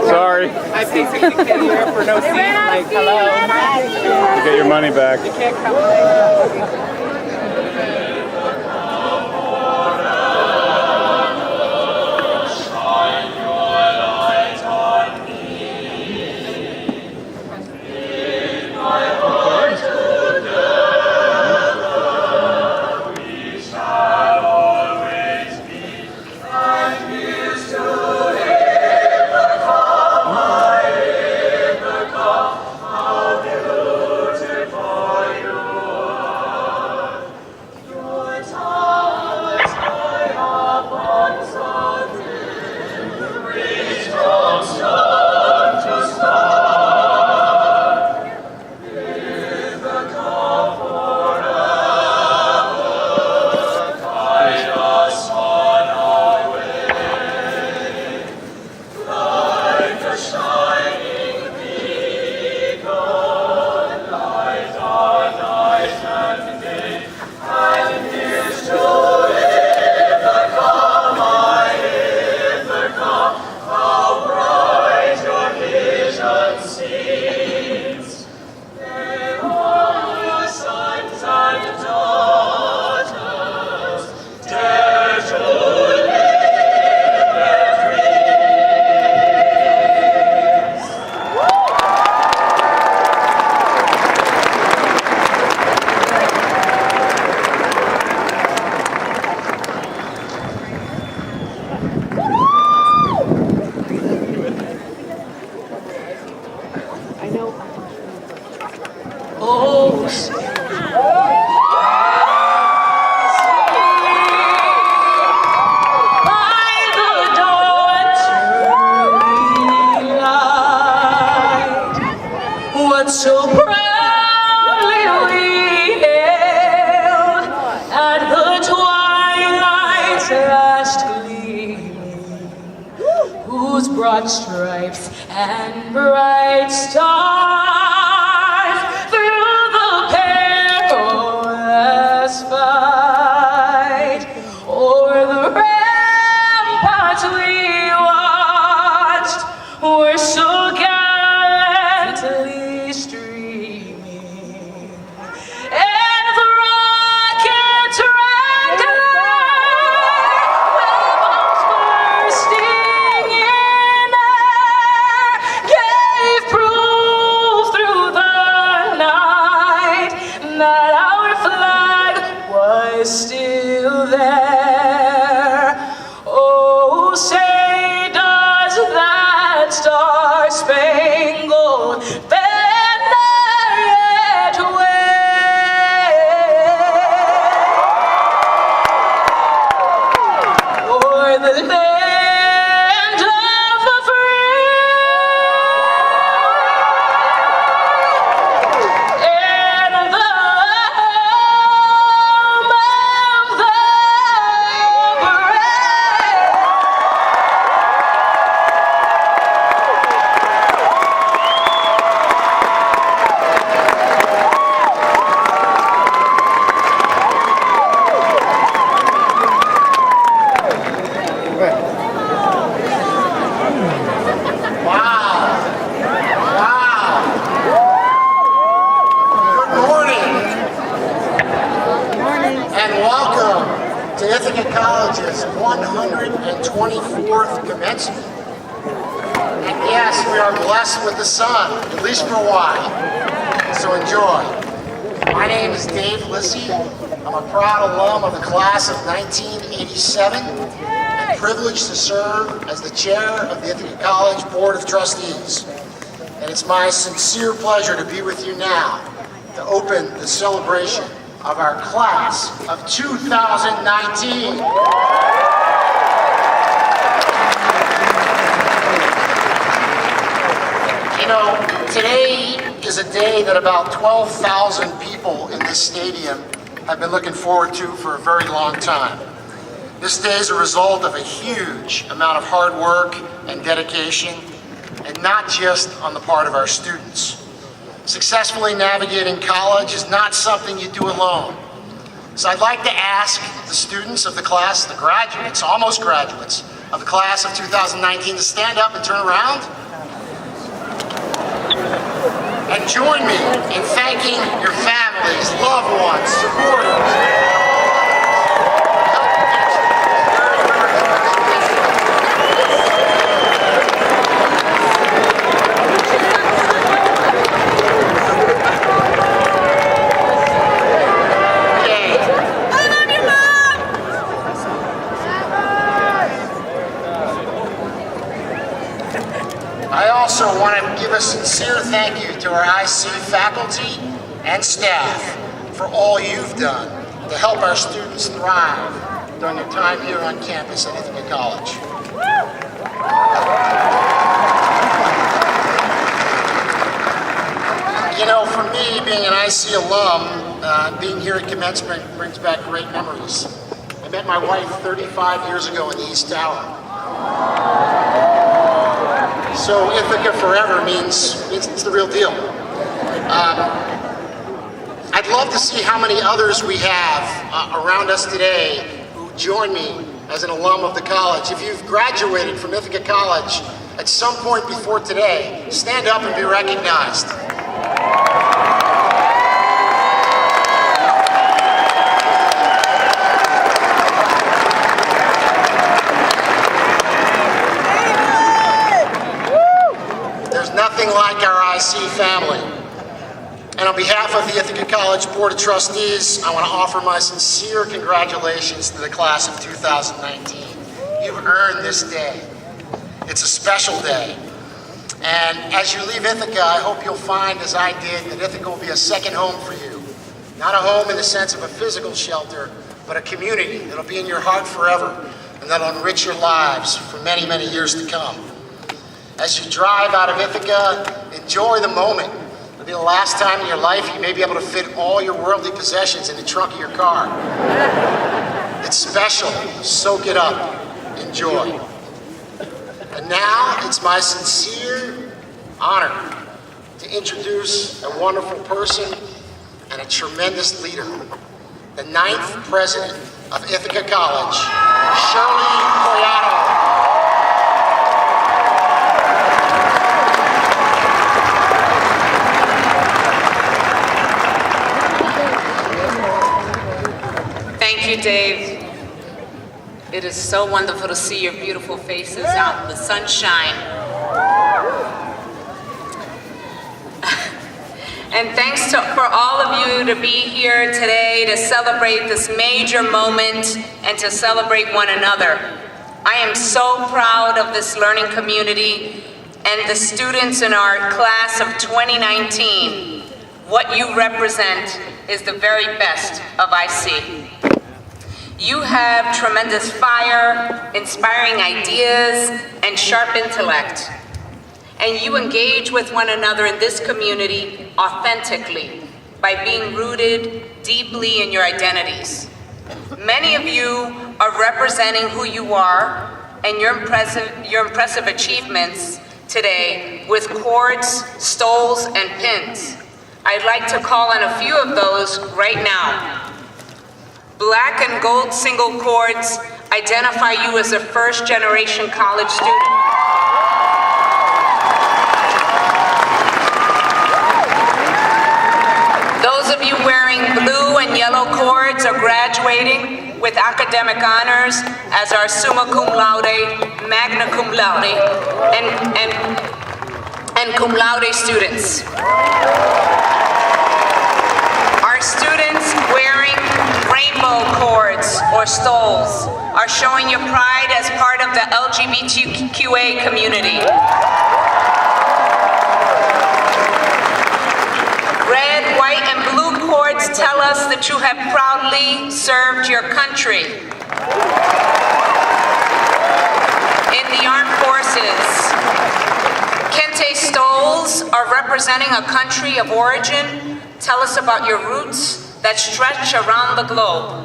Sorry. I paid $60K a year for no seat. Like, hello. Get your money back. You can't come back. So proudly we hailed at the twilight's last gleaming, whose broad stripes and bright stars through the perilous fight o'er the ramparts we watched were so gallantly streaming, and the rockets rang bombs bursting in air gave proof through the night that our flag was still there. Oh, say does that star-spangled banner yet Ithaca College's 124th commencement. And yes, we are blessed with the sun, at least for a while. So enjoy. My name is Dave Lissy. I'm a proud alum of the class of 1987 and privileged to serve as the chair of the Ithaca College Board of Trustees. And it's my sincere pleasure to be with you now to open the celebration of our class of 2019. You know, today is a day that about 12,000 people in this stadium have been looking forward to for a very long time. This day is a result of a huge amount of hard work and dedication, and not just on the part of our students. Successfully navigating college is not something you do alone. So I'd like to ask the students of the class, the graduates, almost graduates, of the class of 2019 to stand up and turn around and join me in thanking your families, loved ones, supporters. I also want to give a sincere thank you to our IC faculty and staff for all you've done to help our students thrive during their time here on campus at Ithaca College. You know, for me, being an IC alum, being here at commencement brings back great memories. I met my wife 35 years ago in the East Tower. So Ithaca forever means it's the real deal. I'd love to see how many others we have around us today who join me as an alum of the college. If you've graduated from Ithaca College at some point before today, stand up and be recognized. Nothing like our IC family. And on behalf of the Ithaca College Board of Trustees, I want to offer my sincere congratulations to the class of 2019. You've earned this day. It's a special day. And as you leave Ithaca, I hope you'll find, as I did, that Ithaca will be a second home for you. Not a home in the sense of a physical shelter, but a community that'll be in your heart forever and that'll enrich your lives for many, many years to come. As you drive out of Ithaca, enjoy the moment. It'll be the last time in your life you may be able to fit all your worldly possessions in the trunk of your car. It's special. Soak it up. Enjoy. And now, it's my sincere honor to introduce a wonderful person and a tremendous leader, the 9th president of Ithaca College, Shirley Collado. Thank you, Dave. It is so wonderful to see your beautiful faces out in the sunshine. And thanks for all of you to be here today to celebrate this major moment and to celebrate one another. I am so proud of this learning community and the students in our class of 2019. What you represent is the very best of IC. You have tremendous fire, inspiring ideas, and sharp intellect. And you engage with one another in this community authentically by being rooted deeply in your identities. Many of you are representing who you are and your impressive achievements today with cords, stoles, and pins. I'd like to call on a few of those right now. Black and gold single cords identify you as a first-generation college student. Those of you wearing blue and yellow cords are graduating with academic honors as our summa cum laude, magna cum laude, and cum laude students. Our students wearing rainbow cords or stoles are showing your pride as part of the LGBTQA community. Red, white, and blue cords tell us that you have proudly served your country in the armed forces. Kente stoles are representing a country of origin. Tell us about your roots that stretch around the globe.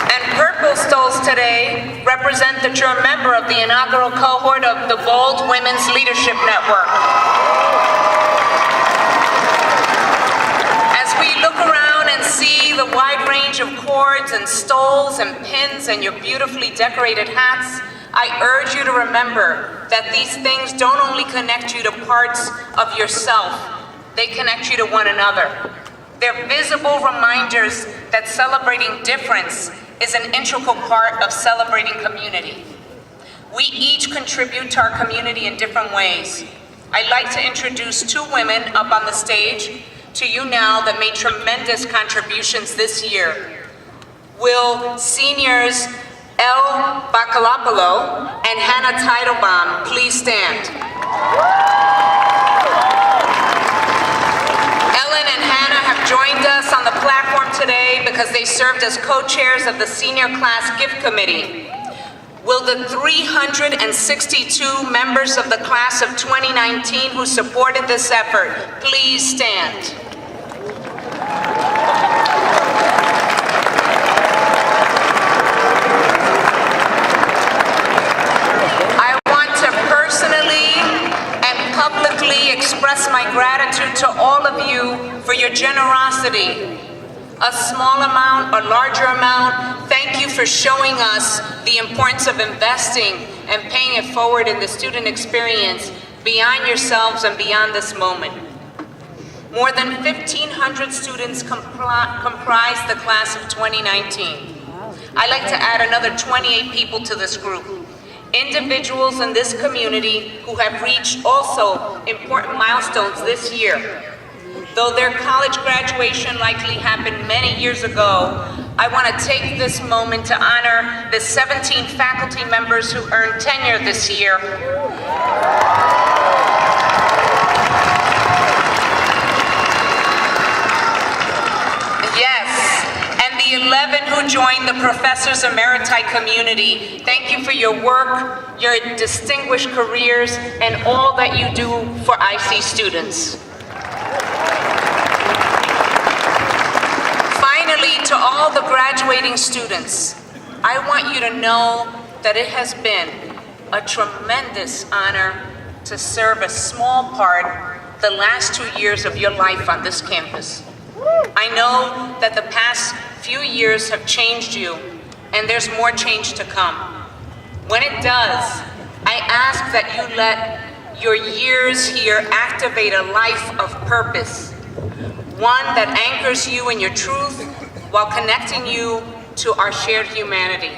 And purple stoles today represent that you're a member of the inaugural cohort of the Bold Women's Leadership Network. As we look around and see the wide range of cords and stoles and pins and your beautifully decorated hats, I urge you to remember that these things don't only connect you to parts of yourself, they connect you to one another. They're visible reminders that celebrating difference is an integral part of celebrating community. We each contribute to our community in different ways. I'd like to introduce two women up on the stage to you now that made tremendous contributions this year. Will seniors El Bacalopolo and Hannah Teitelbaum please stand? Ellen and Hannah have joined us on the platform today because they served as co-chairs of the Senior Class Gift Committee. Will the 362 members of the class of 2019 who supported this effort please stand? Publicly express my gratitude to all of you for your generosity. A small amount, a larger amount, thank you for showing us the importance of investing and paying it forward in the student experience beyond yourselves and beyond this moment. More than 1,500 students comprise the class of 2019. I'd like to add another 28 people to this group. Individuals in this community who have reached also important milestones this year. Though their college graduation likely happened many years ago, I want to take this moment to honor the 17 faculty members who earned tenure this year. The 11 who joined the Professors Emeriti community. Thank you for your work, your distinguished careers, and all that you do for IC students. Finally, to all the graduating students, I want you to know that it has been a tremendous honor to serve a small part the last 2 years of your life on this campus. I know that the past few years have changed you, and there's more change to come. When it does, I ask that you let your years here activate a life of purpose, one that anchors you in your truth while connecting you to our shared humanity.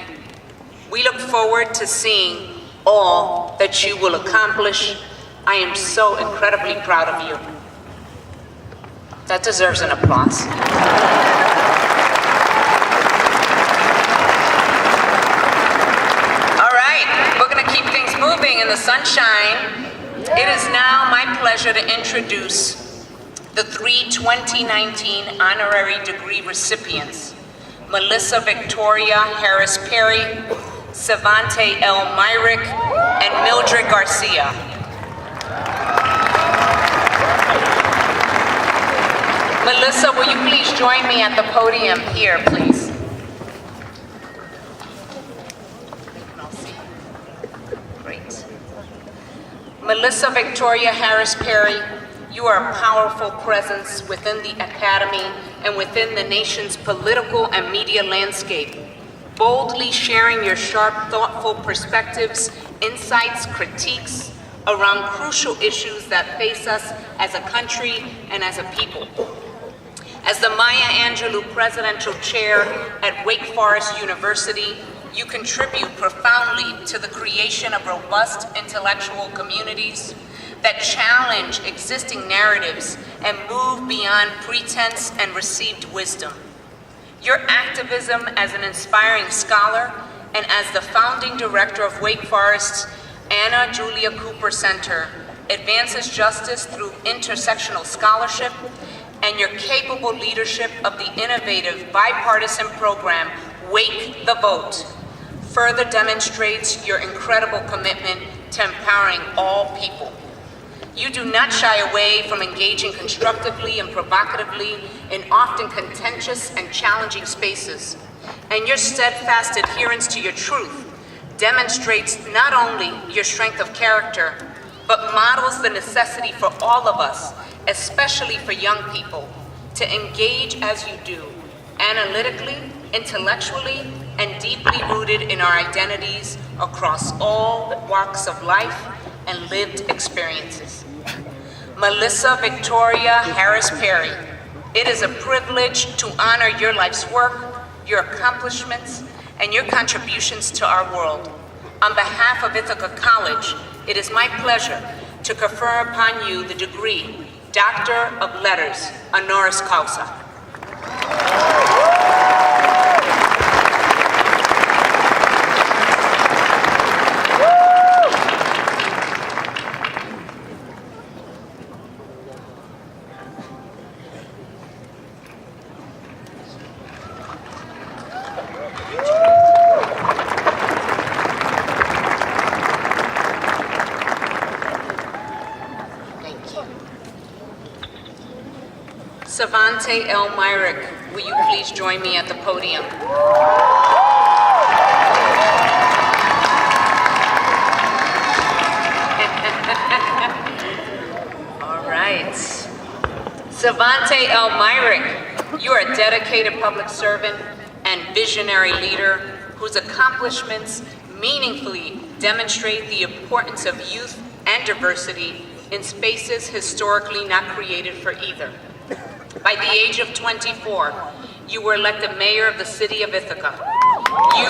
We look forward to seeing all that you will accomplish. I am so incredibly proud of you. That deserves an applause. All right, we're going to keep things moving in the sunshine. It is now my pleasure to introduce the 3 2019 honorary degree recipients: Melissa Victoria Harris Perry, Savante L. Myrick, and Mildred Garcia. Melissa, will you please join me at the podium here, please? Great. Melissa Victoria Harris Perry, you are a powerful presence within the academy and within the nation's political and media landscape, boldly sharing your sharp, thoughtful perspectives, insights, critiques around crucial issues that face us as a country and as a people. As the Maya Angelou Presidential Chair at Wake Forest University, you contribute profoundly to the creation of robust intellectual communities that challenge existing narratives and move beyond pretense and received wisdom. Your activism as an inspiring scholar and as the founding director of Wake Forest's Anna Julia Cooper Center advances justice through intersectional scholarship, and your capable leadership of the innovative bipartisan program Wake the Vote further demonstrates your incredible commitment to empowering all people. You do not shy away from engaging constructively and provocatively in often contentious and challenging spaces, and your steadfast adherence to your truth demonstrates not only your strength of character, but models the necessity for all of us, especially for young people, to engage as you do, analytically, intellectually, and deeply rooted in our identities across all walks of life and lived experiences. Melissa Victoria Harris Perry, it is a privilege to honor your life's work, your accomplishments, and your contributions to our world. On behalf of Ithaca College, it is my pleasure to confer upon you the degree Doctor of Letters, honoris causa. Savante L. Myrick, will you please join me at the podium? All right. Savante L. Myrick, you are a dedicated public servant and visionary leader whose accomplishments meaningfully demonstrate the importance of youth and diversity in spaces historically not created for either. By the age of 24, you were elected mayor of the city of Ithaca. You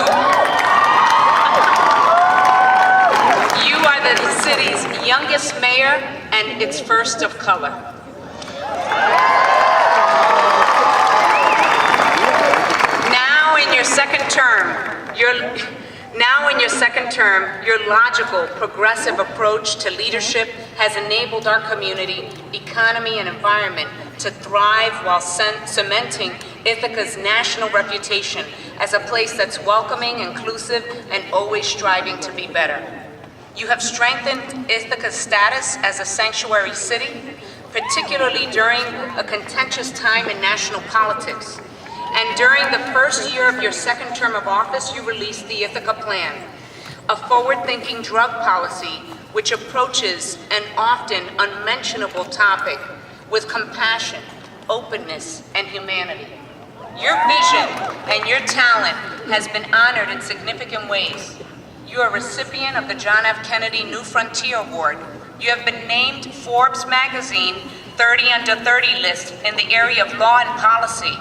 are the city's youngest mayor and its first of color. Now in your second term, your logical, progressive approach to leadership has enabled our community, economy, and environment to thrive while cementing Ithaca's national reputation as a place that's welcoming, inclusive, and always striving to be better. You have strengthened Ithaca's status as a sanctuary city, particularly during a contentious time in national politics. And during the first year of your second term of office, you released the Ithaca Plan, a forward-thinking drug policy which approaches an often unmentionable topic with compassion, openness, and humanity. Your vision and your talent has been honored in significant ways. You are a recipient of the John F. Kennedy New Frontier Award. You have been named Forbes magazine 30 Under 30 list in the area of law and policy.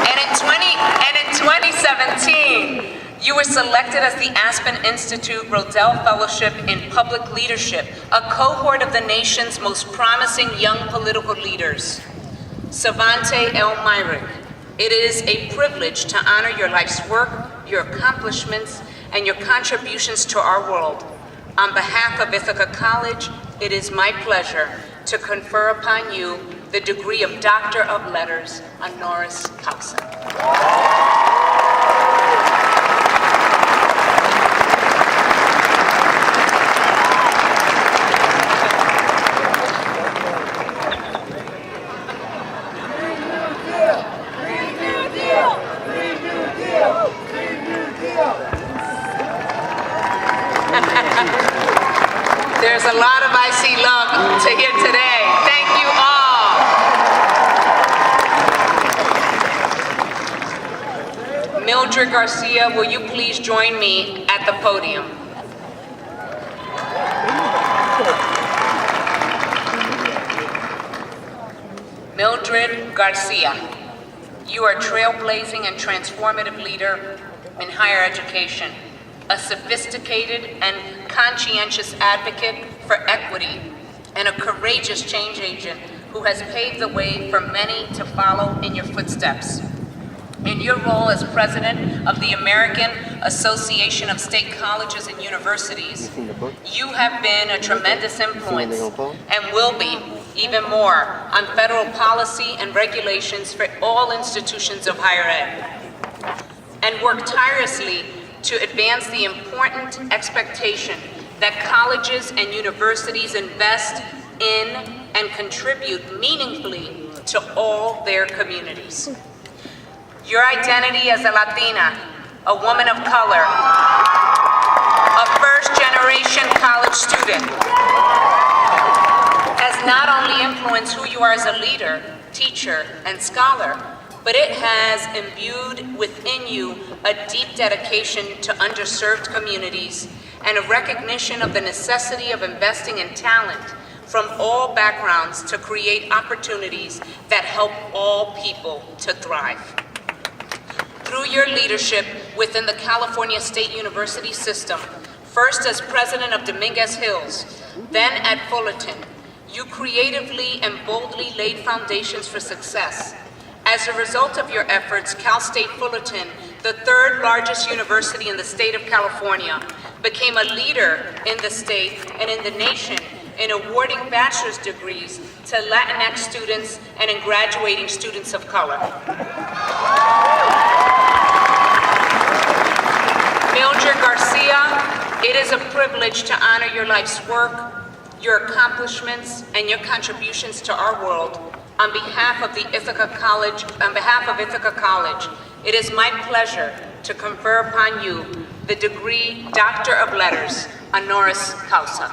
And in 2017, you were selected as the Aspen Institute Rodell Fellowship in Public Leadership, a cohort of the nation's most promising young political leaders. Savante L. Myrick, it is a privilege to honor your life's work, your accomplishments, and your contributions to our world. On behalf of Ithaca College, it is my pleasure to confer upon you the degree of Doctor of Letters, honoris causa. There's a lot of I see love to hear today. Thank you all. Mildred Garcia, will you please join me at the podium? Mildred Garcia. You are a trailblazing and transformative leader in higher education, a sophisticated and conscientious advocate for equity, and a courageous change agent who has paved the way for many to follow in your footsteps. In your role as president of the American Association of State Colleges and Universities, you have been a tremendous influence and will be even more on federal policy and regulations for all institutions of higher ed, and work tirelessly to advance the important expectation that colleges and universities invest in and contribute meaningfully to all their communities. Your identity as a Latina, a woman of color, a first-generation college student, has not only influenced who you are as a leader, teacher, and scholar, but it has imbued within you a deep dedication to underserved communities and a recognition of the necessity of investing in talent from all backgrounds to create opportunities that help all people to thrive. Through your leadership within the California State University system, first as president of Dominguez Hills, then at Fullerton, you creatively and boldly laid foundations for success. As a result of your efforts, Cal State Fullerton, the third largest university in the state of California, became a leader in the state and in the nation in awarding bachelor's degrees to Latinx students and in graduating students of color. Mildred Garcia, it is a privilege to honor your life's work, your accomplishments, and your contributions to our world. On behalf of Ithaca College, it is my pleasure to confer upon you the degree Doctor of Letters, honoris causa.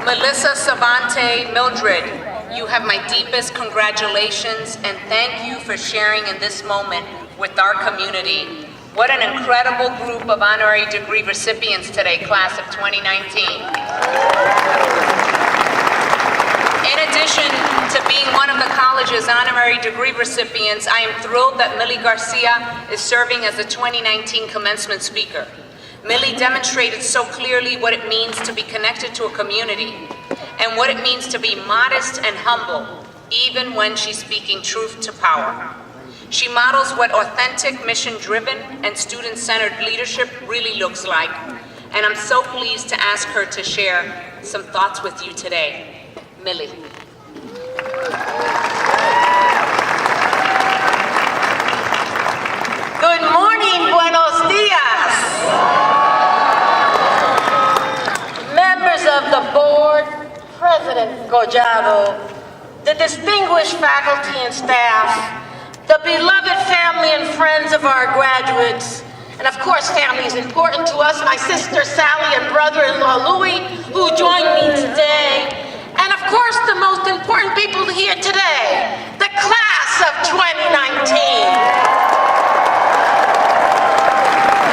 Melissa Savante Mildred, you have my deepest congratulations and thank you for sharing in this moment with our community. What an incredible group of honorary degree recipients today, class of 2019. In addition to being one of the college's honorary degree recipients, I am thrilled that Millie Garcia is serving as the 2019 commencement speaker. Millie demonstrated so clearly what it means to be connected to a community and what it means to be modest and humble, even when she's speaking truth to power. She models what authentic, mission-driven, and student-centered leadership really looks like, and I'm so pleased to ask her to share some thoughts with you today. Millie. Good morning, buenos dias. Members of the board, President Collado, the distinguished faculty and staff, the beloved family and friends of our graduates, and of course family is important to us, my sister Sally and brother-in-law Louis, who joined me today, and of course the most important people here today, the class of 2019.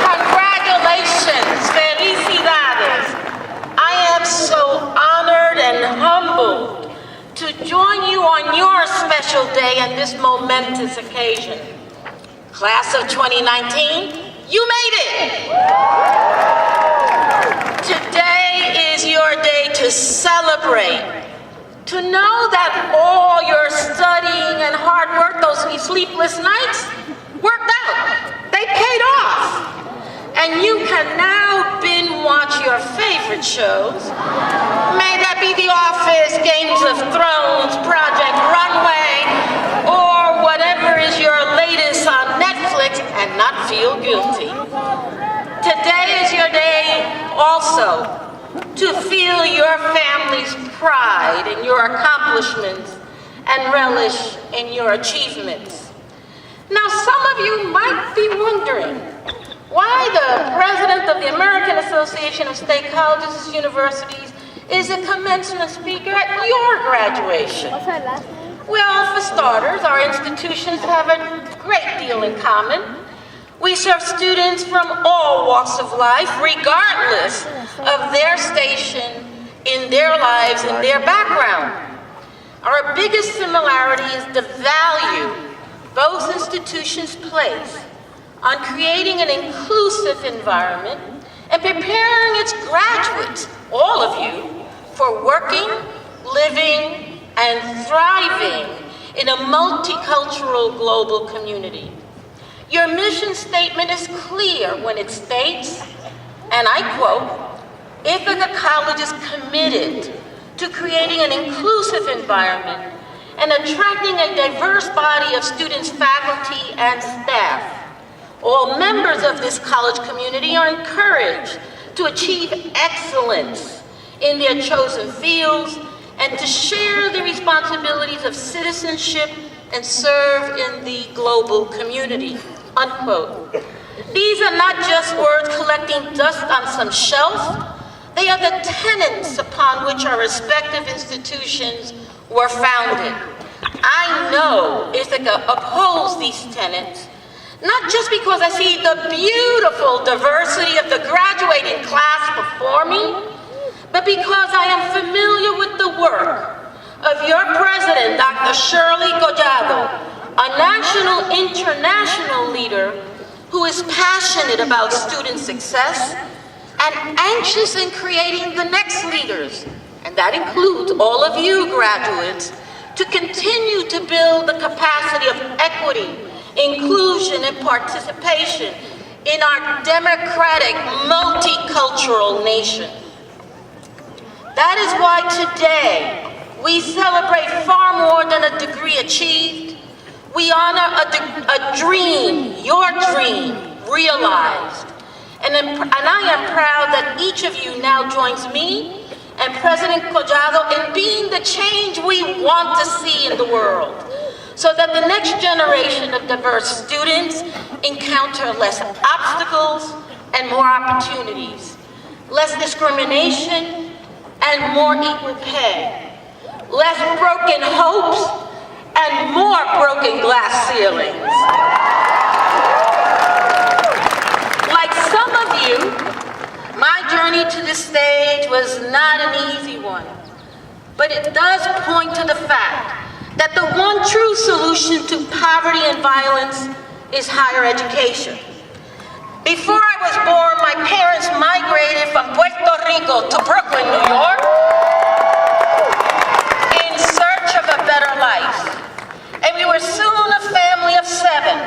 Congratulations, felicidades. I am so honored and humbled to join you on your special day and this momentous occasion. Class of 2019, you made it! Today is your day to celebrate, to know that all your studying and hard work, those sleepless nights, worked out. They paid off. And you can now binge watch your favorite shows. May that be The Office, Games of Thrones, Project Runway, or whatever is your latest on Netflix and not feel guilty. Today is your day also to feel your family's pride in your accomplishments and relish in your achievements. Now, some of you might be wondering, why the president of the the American Association of State Colleges and Universities is a commencement speaker at your graduation? Well, for starters, our institutions have a great deal in common. We serve students from all walks of life, regardless of their station in their lives and their background. Our biggest similarity is the value both institutions place on creating an inclusive environment and preparing its graduates, all of you, for working, living, and thriving in a multicultural global community. Your mission statement is clear when it states, and I quote, "Ithaca College is committed to creating an inclusive environment and attracting a diverse body of students, faculty, and staff. All members of this college community are encouraged to achieve excellence in their chosen fields and to share the responsibilities of citizenship and serve in the global community," unquote. These are not just words collecting dust on some shelf. They are the tenets upon which our respective institutions were founded. I know Ithaca upholds these tenets, not just because I see the beautiful diversity of the graduating class before me, but because I am familiar with the work of your president, Dr. Shirley Collado, a national, international leader who is passionate about student success and anxious in creating the next leaders, and that includes all of you graduates, to continue to build the capacity of equity, inclusion, and participation in our democratic, multicultural nation. That is why today we celebrate far more than a degree achieved. We honor a dream, your dream, realized. And I am proud that each of you now joins me and President Collado in being the change we want to see in the world, so that the next generation of diverse students encounter less obstacles and more opportunities, less discrimination and more equal pay, less broken hopes and more broken glass ceilings. Like some of you, my journey to this stage was not an easy one, but it does point to the fact that the one true solution to poverty and violence is higher education. Before I was born, my parents migrated from Puerto Rico to Brooklyn, New York, in search of a better life. And we were soon a family of 7,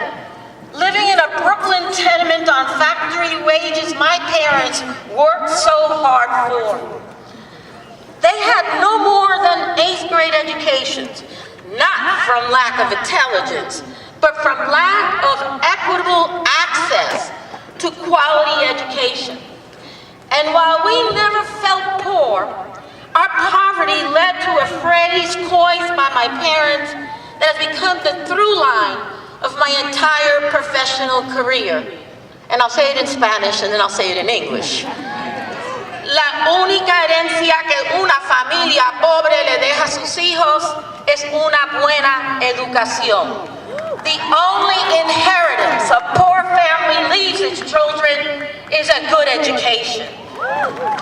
living in a Brooklyn tenement on factory wages my parents worked so hard for. They had no more than 8th grade educations, not from lack of intelligence, but from lack of equitable access to quality education. And while we never felt poor, our poverty led to a phrase coined by my parents that has become the through line of my entire professional career. And I'll say it in Spanish and then I'll say it in English. La única herencia que una familia pobre le deja a sus hijos es una buena educación. The only inheritance a poor family leaves its children is a good education.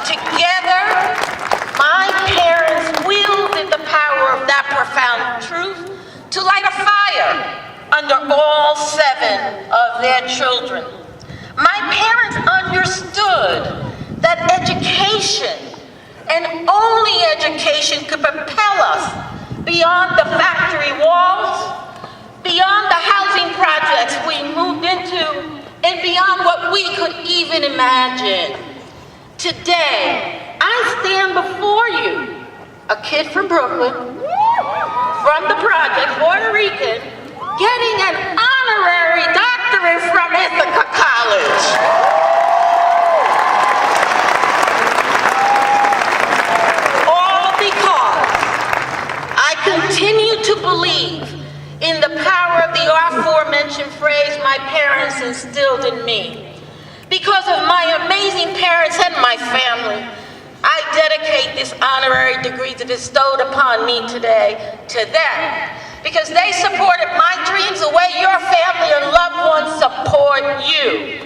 Together, my parents wielded the power of that profound truth to light a fire under all 7 of their children. My parents understood that education, and only education, could propel us beyond the factory walls, beyond the housing projects we moved into, and beyond what we could even imagine. Today, I stand before you, a kid from Brooklyn, from the project, Puerto Rican, getting an honorary doctorate from Ithaca College. All because I continue to believe in the power of the aforementioned phrase my parents instilled in me. Because of my amazing parents and my family, I dedicate this honorary degree bestowed upon me today to them, because they supported my dreams the way your family and loved ones support you.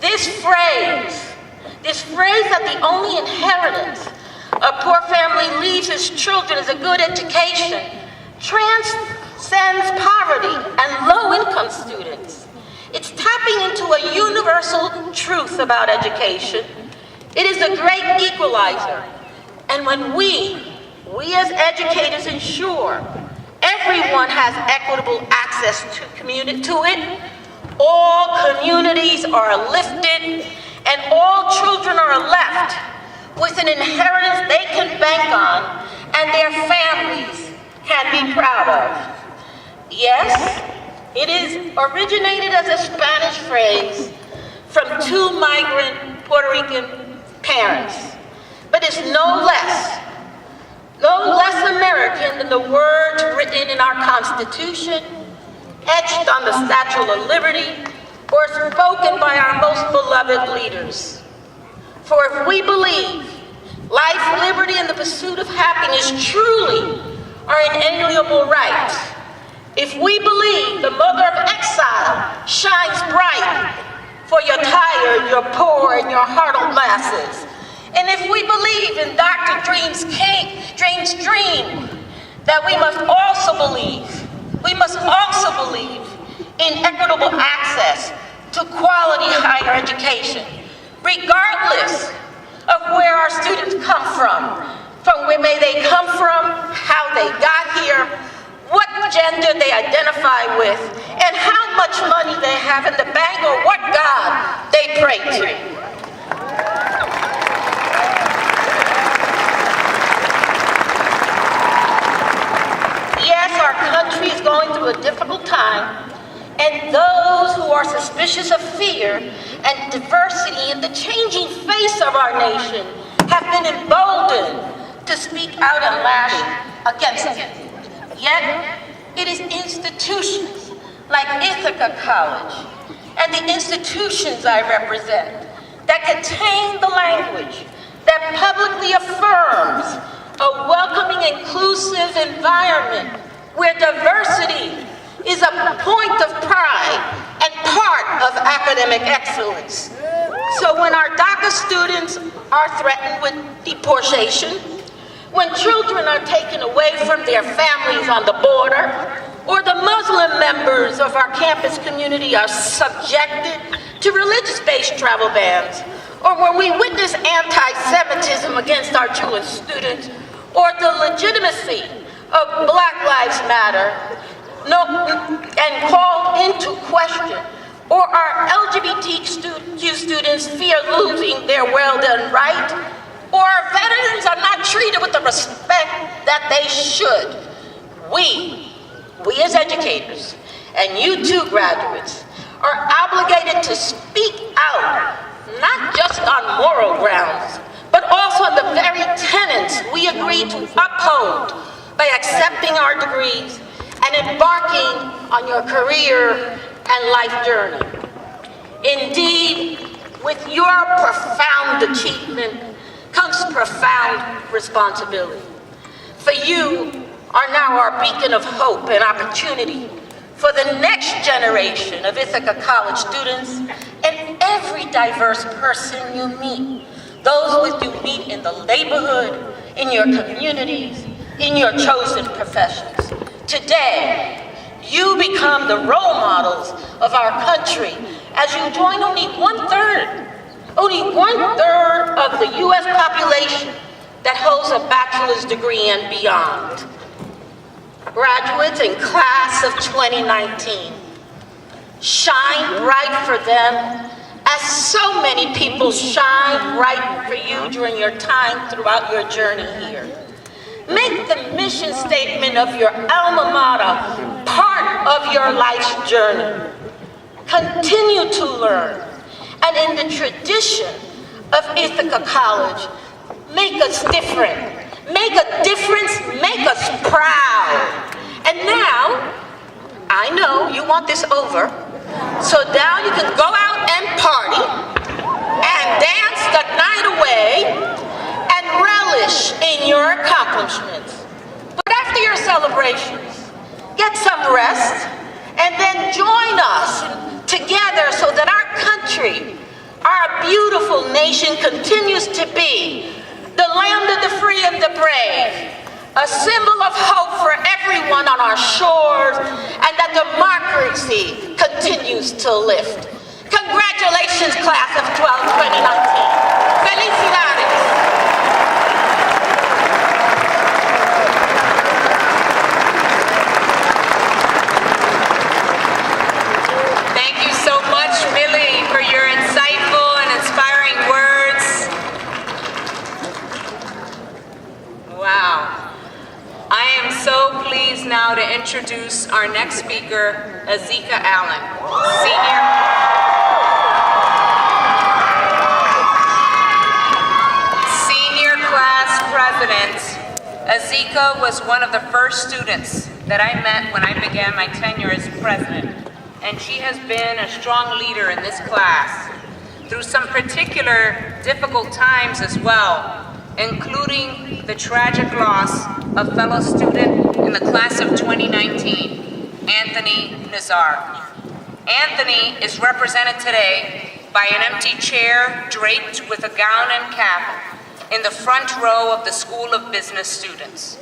This phrase that the only inheritance a poor family leaves its children is a good education, transcends poverty and low-income students. It's tapping into a universal truth about education. It is a great equalizer. And when we as educators ensure everyone has equitable access to it, all communities are lifted and all children are left with an inheritance they can bank on and their families can be proud of. Yes, it is originated as a Spanish phrase from two migrant Puerto Rican parents, but it's no less American than the words written in our Constitution, etched on the Statue of Liberty, or spoken by our most beloved leaders. For if we believe life, liberty, and the pursuit of happiness truly are inalienable rights, if we believe the mother of exile shines bright for your tired, your poor, and your huddled masses, and if we believe in Dr. Dream's dream, that we must also believe in equitable access to quality higher education, regardless of where our students come from where may they come from, how they got here, what gender they identify with, and how much money they have in the bank or what God they pray to. Yes, our country is going through a difficult time, and those who are suspicious of fear and diversity in the changing face of our nation have been emboldened to speak out and lash against it. Yet, it is institutions like Ithaca College and the institutions I represent that contain the language that publicly affirms a welcoming, inclusive environment where diversity is a point of pride and part of academic excellence. So when our DACA students are threatened with deportation, when children are taken away from their families on the border, or the Muslim members of our campus community are subjected to religious-based travel bans, or when we witness anti-Semitism against our Jewish students, or the legitimacy of Black Lives Matter and called into question, or our LGBTQ students fear losing their well-done right, or our veterans are not treated with the respect that they should. We as educators, and you too, graduates, are obligated to speak out, not just on moral grounds, but also on the very tenets we agreed to uphold by accepting our degrees and embarking on your career and life journey. Indeed, with your profound achievement comes profound responsibility. For you are now our beacon of hope and opportunity for the next generation of Ithaca College students and every diverse person you meet, those with you meet in the neighborhood, in your communities, in your chosen professions. Today, you become the role models of our country as you join only one-third of the U.S. population that holds a bachelor's degree and beyond. Graduates in class of 2019, shine bright for them as so many people shine bright for you during your time throughout your journey here. Make the mission statement of your alma mater part of your life's journey. Continue to learn, and in the tradition of Ithaca College, make us different. Make a difference, make us proud. And now, I know you want this over, so now you can go out and party, together so that our country, our beautiful nation, continues to be the land of the free and the brave, a symbol of hope for everyone on our shores, and that democracy continues to lift. Congratulations, class of 2019. Felicidades. Now to introduce our next speaker, Azika Allen, Senior Class President. Azika was one of the first students that I met when I began my tenure as president, and she has been a strong leader in this class through some particular difficult times as well, including the tragic loss of fellow student in the class of 2019, Anthony Nazar. Anthony is represented today by an empty chair draped with a gown and cap in the front row of the School of Business students.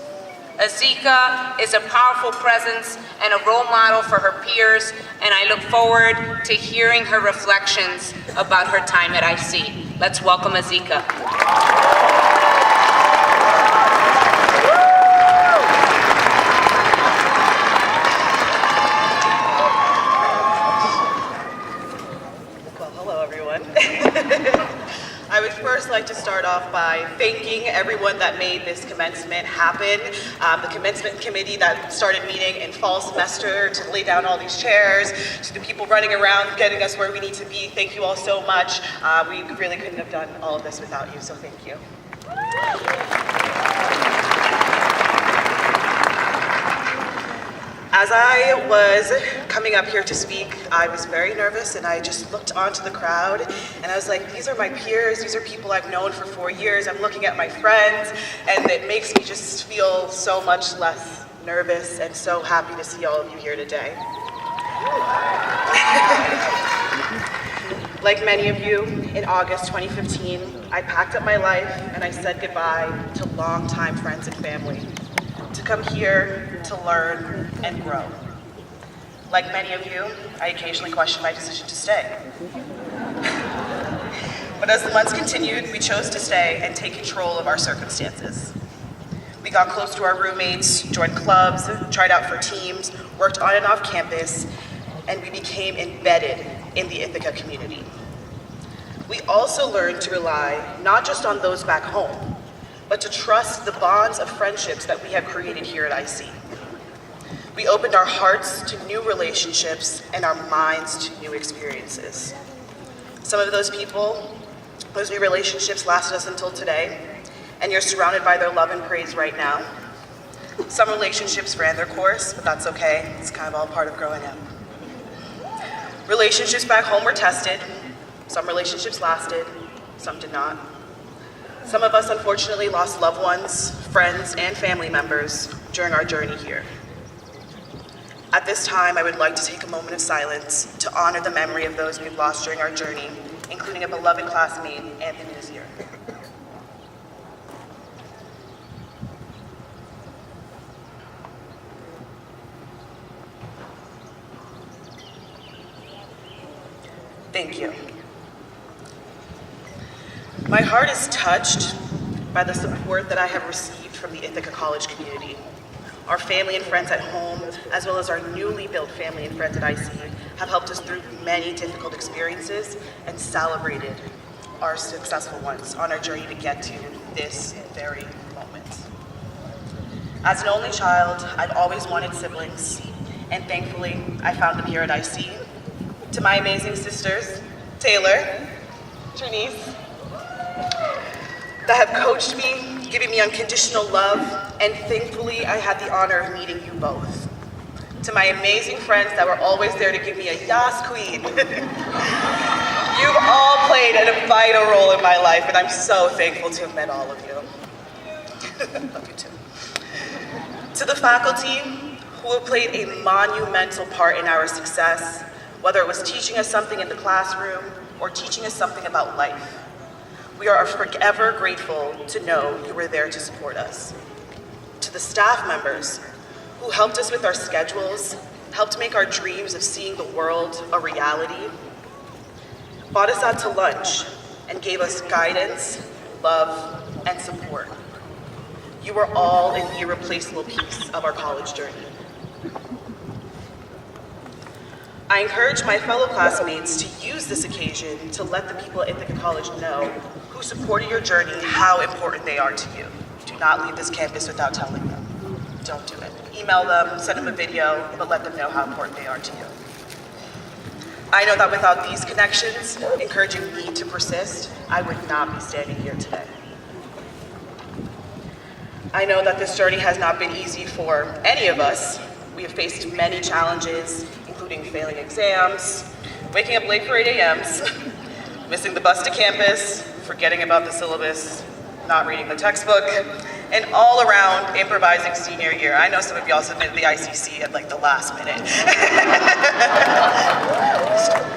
Azika is a powerful presence and a role model for her peers, and I look forward to hearing her reflections about her time at IC. Let's welcome Azika. I would first like to start off by thanking everyone that made this commencement happen. The commencement committee that started meeting in fall semester to lay down all these chairs, to the people running around getting us where we need to be. Thank you all so much. We really couldn't have done all of this without you, so thank you. As I was coming up here to speak, I was very nervous, and I just looked onto the crowd and I was like, these are my peers, these are people I've known for 4 years. I'm looking at my friends, and it makes me just feel so much less nervous and so happy to see all of you here today. Like many of you, in August 2015, I packed up my life and I said goodbye to longtime friends and family, to come here to learn and grow. Like many of you, I occasionally question my decision to stay. But as the months continued, we chose to stay and take control of our circumstances. We got close to our roommates, joined clubs, tried out for teams, worked on and off campus, and we became embedded in the Ithaca community. We also learned to rely not just on those back home, but to trust the bonds of friendships that we have created here at IC. We opened our hearts to new relationships and our minds to new experiences. Some of those people, those new relationships lasted us until today, and you're surrounded by their love and praise right now. Some relationships ran their course, but that's okay. It's kind of all part of growing up. Relationships back home were tested. Some relationships lasted, some did not. Some of us unfortunately lost loved ones, friends, and family members during our journey here. At this time, I would like to take a moment of silence to honor the memory of those we've lost during our journey, including a beloved classmate, Anthony Nazar. Thank you. My heart is touched by the support that I have received from the Ithaca College community. Our family and friends at home, as well as our newly built family and friends at IC, have helped us through many difficult experiences and celebrated our successful ones on our journey to get to this very moment. As an only child, I've always wanted siblings, and thankfully, I found them here at IC. To my amazing sisters, Taylor, Janice, that have coached me, giving me unconditional love, and thankfully I had the honor of meeting you both. To my amazing friends that were always there to give me a yas queen. You've all played a vital role in my life, and I'm so thankful to have met all of you. Love you too. To the faculty who have played a monumental part in our success, whether it was teaching us something in the classroom or teaching us something about life. We are forever grateful to know you were there to support us. To the staff members who helped us with our schedules, helped make our dreams of seeing the world a reality, brought us out to lunch, and gave us guidance, love, and support. You are all an irreplaceable piece of our college journey. I encourage my fellow classmates to use this occasion to let the people at Ithaca College know who supported your journey how important they are to you. Do not leave this campus without telling them. Don't do it. Email them, send them a video, but let them know how important they are to you. I know that without these connections, encouraging me to persist, I would not be standing here today. I know that this journey has not been easy for any of us. We have faced many challenges, including failing exams, waking up late for 8 a.m.s, missing the bus to campus, forgetting about the syllabus, not reading the textbook, and all around improvising senior year. I know some of y'all submitted the ICC at like the last minute.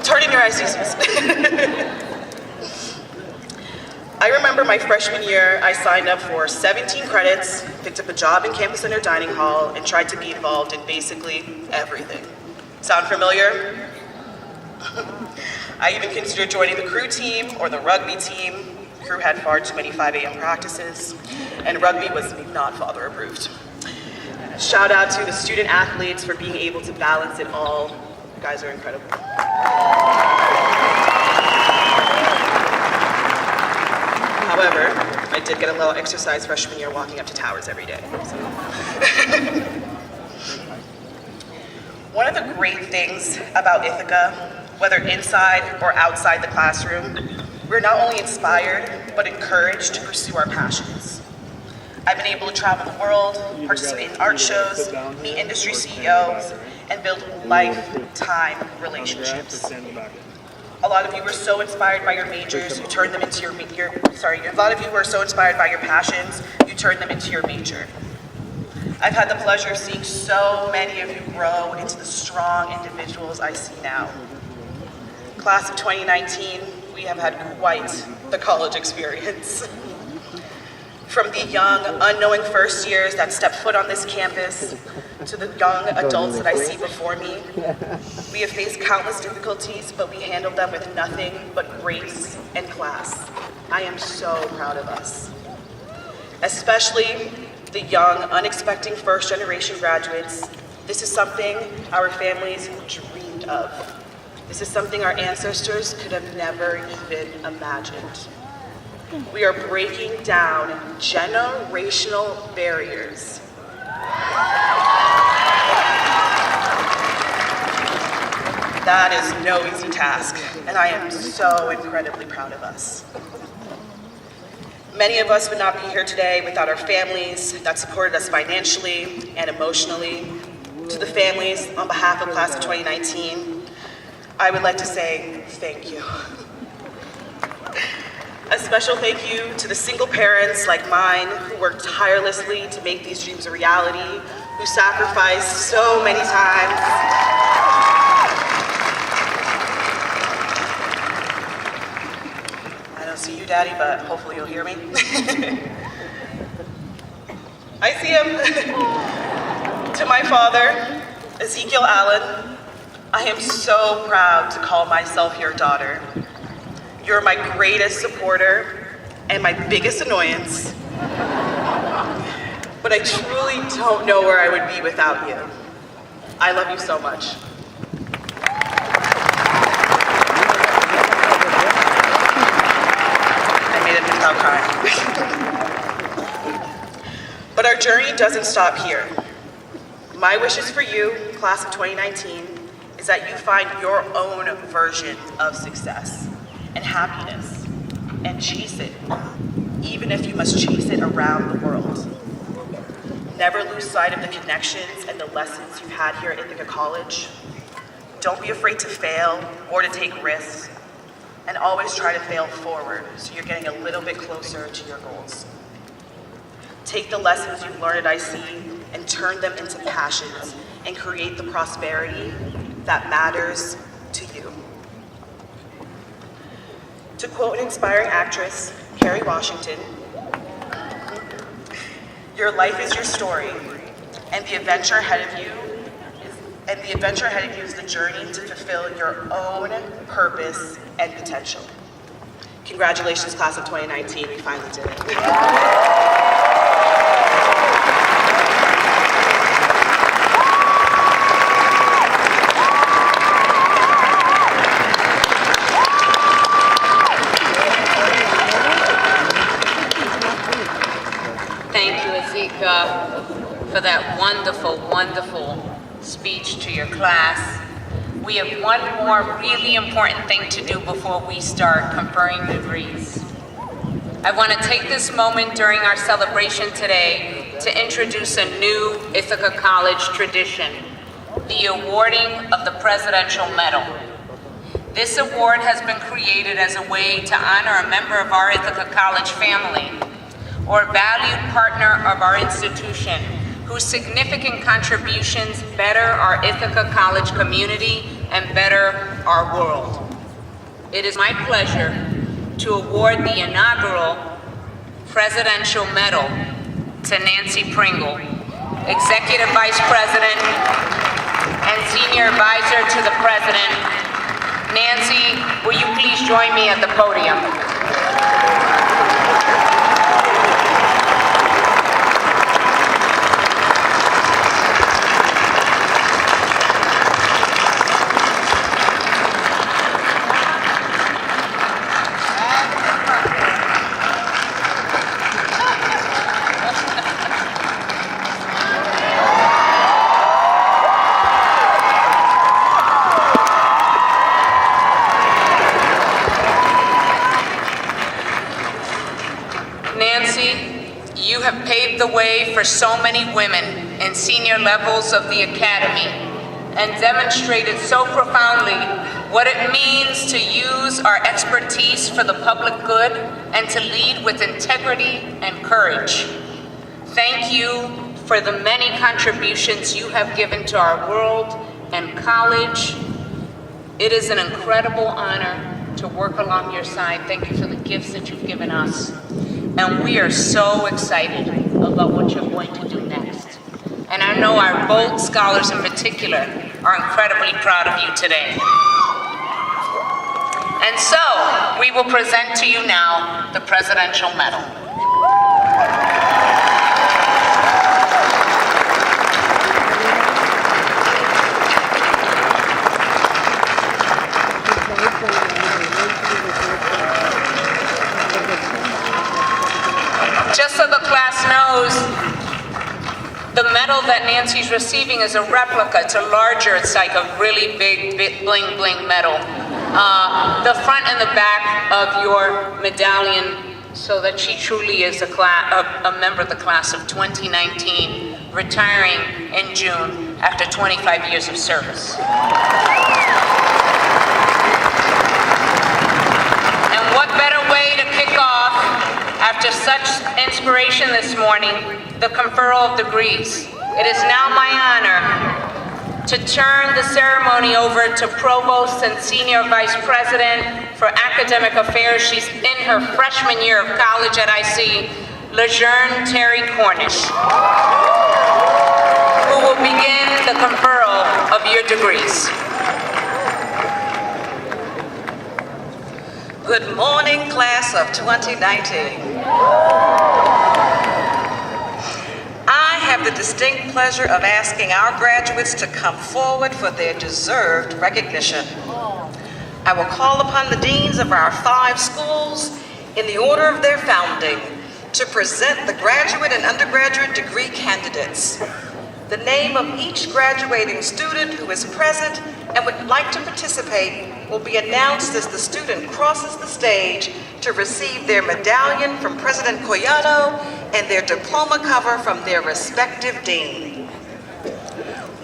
Turn in your ICCs. I remember my freshman year, I signed up for 17 credits, picked up a job in Campus Center Dining Hall, and tried to be involved in basically everything. Sound familiar? I even considered joining the crew team or the rugby team. Crew had far too many 5 a.m. practices, and rugby was not father approved. Shout out to the student athletes for being able to balance it all. You guys are incredible. However, I did get a little exercise freshman year walking up to towers every day. So. One of the great things about Ithaca, whether inside or outside the classroom, we're not only inspired, but encouraged to pursue our passions. I've been able to travel the world, participate in art shows, meet industry CEOs, and build lifetime relationships. A lot of you were so inspired by your majors, you turned them into a lot of you were so inspired by your passions, you turned them into your major. I've had the pleasure of seeing so many of you grow into the strong individuals I see now. Class of 2019, we have had quite the college experience. From the young, unknowing first years that step foot on this campus to the young adults that I see before me, we have faced countless difficulties, but we handled them with nothing but grace and class. I am so proud of us. Especially the young, unexpected first-generation graduates. This is something our families dreamed of. This is something our ancestors could have never even imagined. We are breaking down generational barriers. That is no easy task, and I am so incredibly proud of us. Many of us would not be here today without our families that supported us financially and emotionally. To the families, on behalf of Class of 2019, I would like to say thank you. A special thank you to the single parents like mine who worked tirelessly to make these dreams a reality, who sacrificed so many times. I don't see you, Daddy, but hopefully you'll hear me. I see him. To my father, Ezekiel Allen, I am so proud to call myself your daughter. You're my greatest supporter and my biggest annoyance. But I truly don't know where I would be without you. I love you so much. I made it without crying. But our journey doesn't stop here. My wishes for you, Class of 2019, is that you find your own version of success and happiness, and chase it, even if you must chase it around the world. Never lose sight of the connections and the lessons you've had here at Ithaca College. Don't be afraid to fail or to take risks, and always try to fail forward so you're getting a little bit closer to your goals. Take the lessons you've learned at IC and turn them into passions and create the prosperity that matters to you. To quote an inspiring actress, Kerry Washington, "Your life is your story, and the adventure ahead of you is the journey to fulfill your own purpose and potential." Congratulations, class of 2019, we finally did it. Thank you, Azika, for that wonderful, wonderful speech to your class. We have one more really important thing to do before we start conferring degrees. I want to take this moment during our celebration today to introduce a new Ithaca College tradition, the awarding of the Presidential Medal. This award has been created as a way to honor a member of our Ithaca College family or valued partner of our institution whose significant contributions better our Ithaca College community and better our world. It is my pleasure to award the inaugural Presidential Medal to Nancy Pringle, Executive Vice President and Senior Advisor to the President. Nancy, will you please join me at the podium? You have paved the way for so many women in senior levels of the Academy and demonstrated so profoundly what it means to use our expertise for the public good and to lead with integrity and courage. Thank you for the many contributions you have given to our world and college. It is an incredible honor to work along your side. Thank you for the gifts that you've given us. And we are so excited about what you're going to do next. And I know our bold scholars in particular are incredibly proud of you today. And so, we will present to you now the Presidential Medal. Just so the class knows, the medal that Nancy's receiving is a replica. It's a larger, it's like a really big bling bling medal. The front and the back of your medallion, so that she truly is a member of the class of 2019, retiring in June after 25 years of service. And what better way to kick off, after such inspiration this morning, the conferral of degrees. It is now my honor to turn the ceremony over to Provost and Senior Vice President for Academic Affairs. She's in her freshman year of college at IC, LeJeune Terry Cornish, who will begin the conferral of your degrees. Good morning, class of 2019. I have the distinct pleasure of asking our graduates to come forward for their deserved recognition. I will call upon the deans of our 5 schools in the order of their founding to present the graduate and undergraduate degree candidates. The name of each graduating student who is present and would like to participate will be announced as the student crosses the stage to receive their medallion from President Collado and their diploma cover from their respective dean.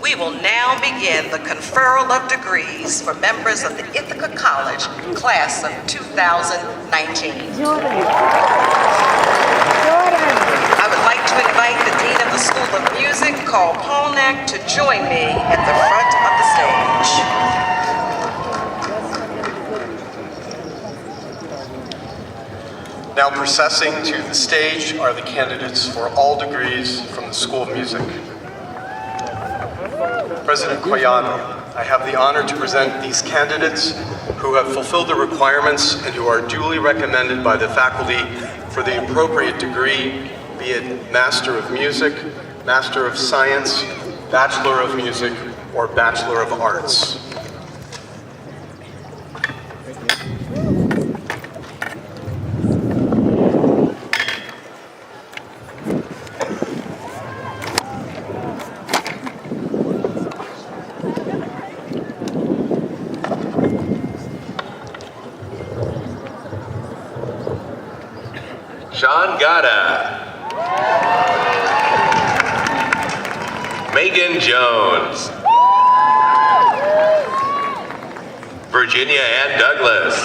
We will now begin the conferral of degrees for members of the Ithaca College class of 2019. I would like to invite the Dean of the School of Music, Carl Polnack, to join me at the front of the stage. Now processing to the stage are the candidates for all degrees from the School of Music. President Koyano, I have the honor to present these candidates who have fulfilled the requirements and who are duly recommended by the faculty for the appropriate degree, be it Master of Music, Master of Science, Bachelor of Music, or Bachelor of Arts. Sean Gada. Megan Jones. Virginia Ann Douglas.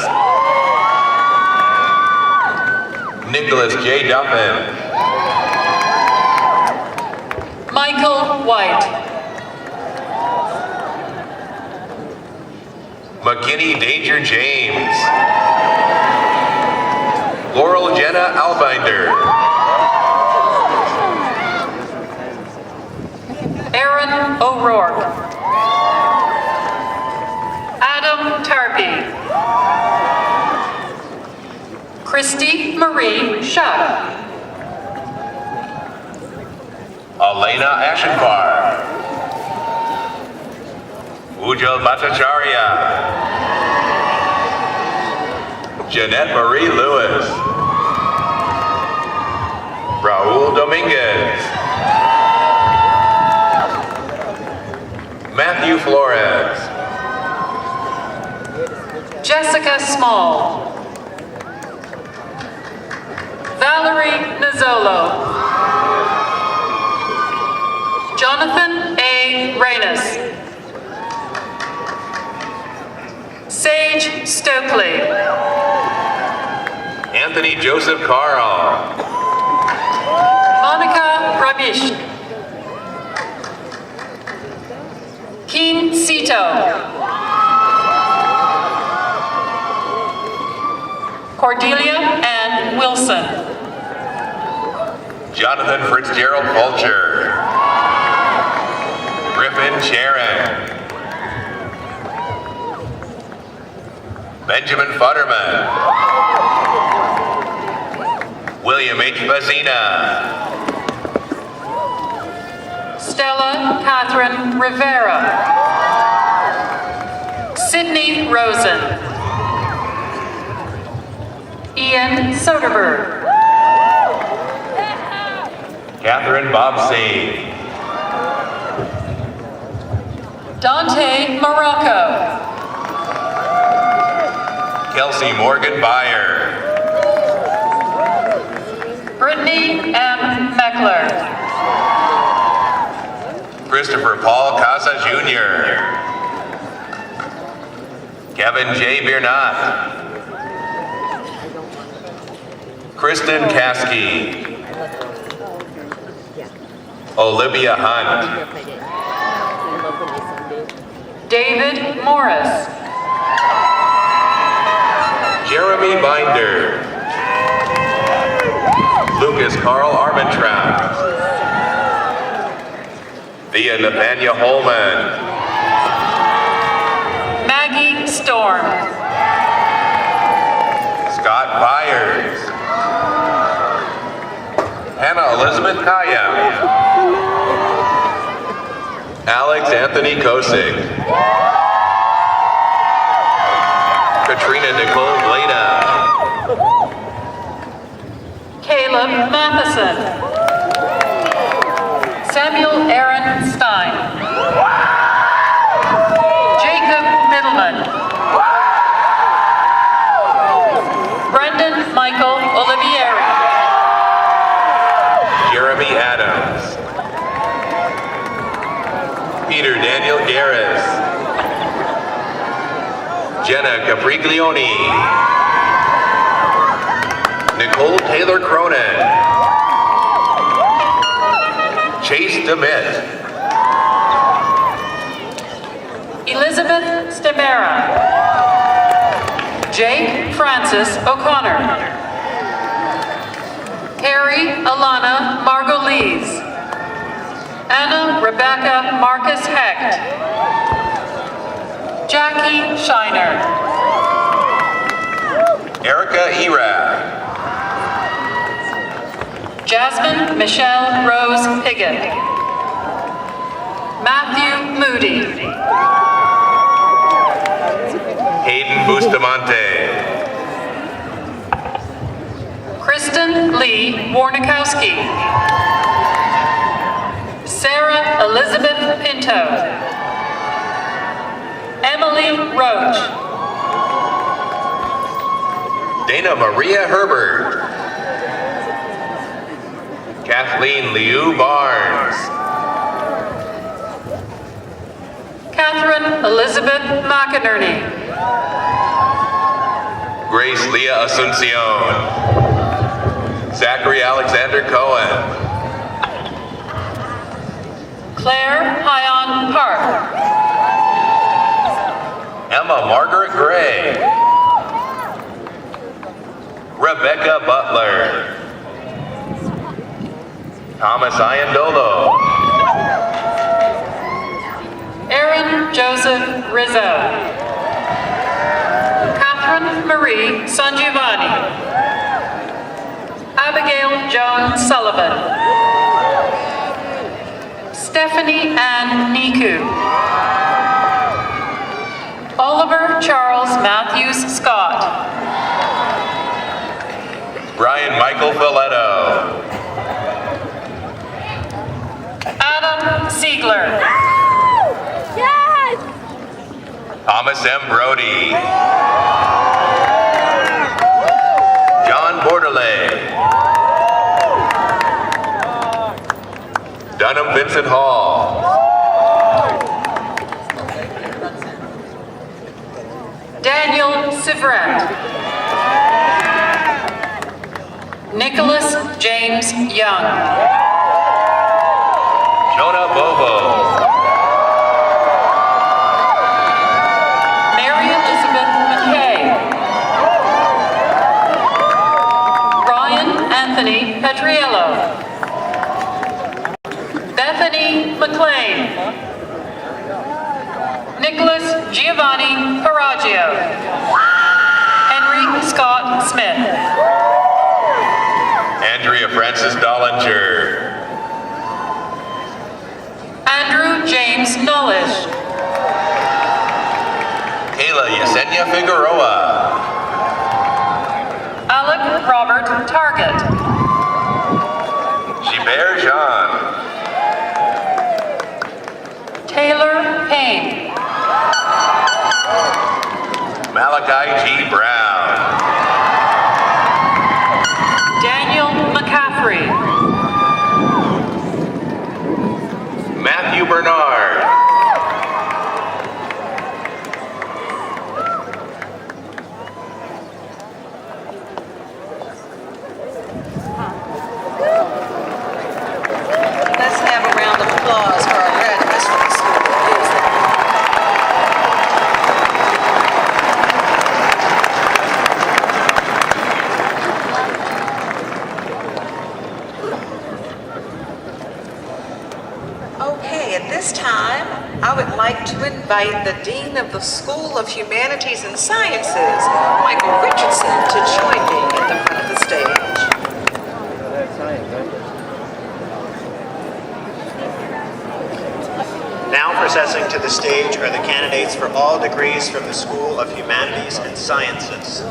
Nicholas J. Duffin. Michael White. McKinney Danger James. Laurel Jenna Albinder. Aaron O'Rourke. Adam Tarpey. Christy Marie Shuck. Elena Ashenbar. Ujjal Bhattacharya. Jeanette Marie Lewis. Raul Dominguez. Matthew Flores. Jessica Small. Valerie Nizzolo. Jonathan A. Reynes. Sage Stokely. Anthony Joseph Carl. Monica Rabish. Keen Sito. Cordelia Ann Wilson. Jonathan Fitzgerald Fulcher. Griffin Sharon. Benjamin Futterman. William H. Bazina. Stella Catherine Rivera. Sydney Rosen. Ian Soderberg. Catherine Bobsey. Dante Morocco. Kelsey Morgan Byer. Brittany M. Meckler. Christopher Paul Casa Jr. Kevin J. Biernat. Kristen Caskey. Olivia Hunt. David Morris. Jeremy Binder. Lucas Carl Armentrout. Thea Nathania Holman. Maggie Storm. Scott Byers. Hannah Elizabeth Kaya. Alex Anthony Kosig. Katrina Nicole Gleda. Caleb Matheson. Samuel Aaron Stein. Jacob Middleman. Brendan Michael Olivieri. Jeremy Adams. Peter Daniel Garris. Jenna Capriglione. Nicole Taylor Cronin. Chase DeMitt. Elizabeth Stemera. Jake Francis O'Connor. Alana Margolese. Anna Rebecca Marcus Hecht. Jackie Shiner. Erica Erab. Jasmine Michelle Rose Piggott. Matthew Moody. Hayden Bustamante. Kristen Lee Warnikowski. Sarah Elizabeth Pinto. Emily Roach. Dana Maria Herbert. Kathleen Liu Barnes. Catherine Elizabeth McInerney. Grace Leah Asuncion. Zachary Alexander Cohen. Claire Hyon Park. Emma Margaret Gray. Rebecca Butler. Thomas Iandolo. Aaron Joseph Rizzo. Catherine Marie Sangiovanni. Abigail Joan Sullivan. Stephanie Ann Niku. Oliver Charles Matthews Scott. Brian Michael Folletto. Adam Ziegler. Thomas M. Brody. John Bordelais. Dunham Vincent Hall. Daniel Sivret. Nicholas James Young. Jonah Bobo. Mary Elizabeth McKay. Ryan Anthony Petriello. Bethany McLean. Nicholas Giovanni Paraggio. Henry Scott Smith. Andrea Francis Dollinger. Andrew James Nullish. Kayla Yesenia Figueroa. Alec Robert Target. Gilbert Jean. Taylor Payne. Malachi G. Brown. Daniel McCaffrey. Matthew Bernard. Let's have a round of applause for our graduates from the school. Okay, at this time, I would like to invite the Dean of the School of Humanities and Sciences, Michael Richardson, to join me at the front of the stage. Now processing to the stage are the candidates for all degrees from the School of Humanities and Sciences.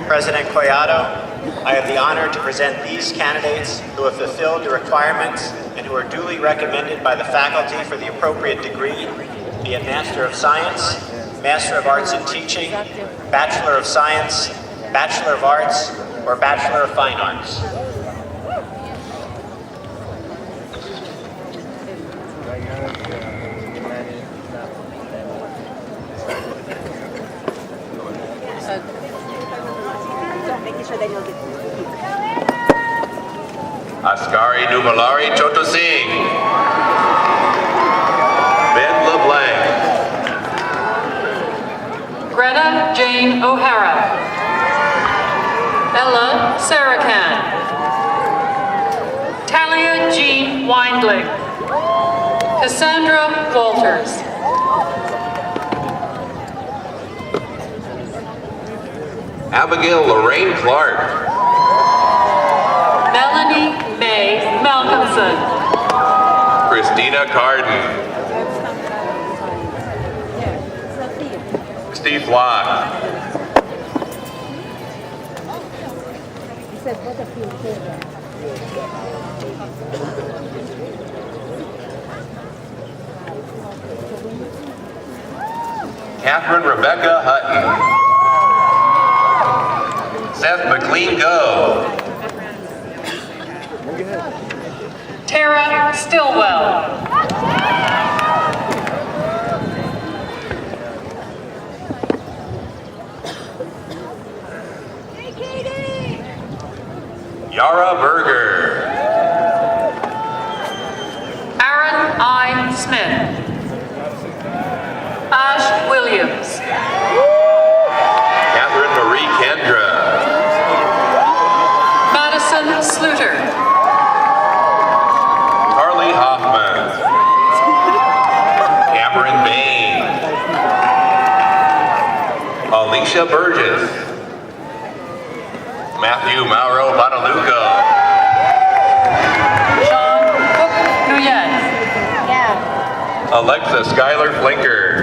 President Collado, I have the honor to present these candidates who have fulfilled the requirements and who are duly recommended by the faculty for the appropriate degree, be it Master of Science, Master of Arts in Teaching, Bachelor of Science, Bachelor of Arts, or Bachelor of Fine Arts. Ascari Numalari Choto Singh. Ben LeBlanc. Sarakan. Talia Jean Weindlich. Cassandra Walters. Abigail Lorraine Clark. Melanie May Malcolmson. Christina Carden. Steve Flock. Catherine Rebecca Hutton. Seth McLean Go. Tara Stillwell. Yara Berger. Aaron I. Smith. Ash Williams. Catherine Marie Kendra. Madison Sluter. Carly Hoffman. Cameron Bain. Alicia Burgess. Matthew Mauro Badaluco. Sean Cook Nguyen. Alexa Skylar Flinker.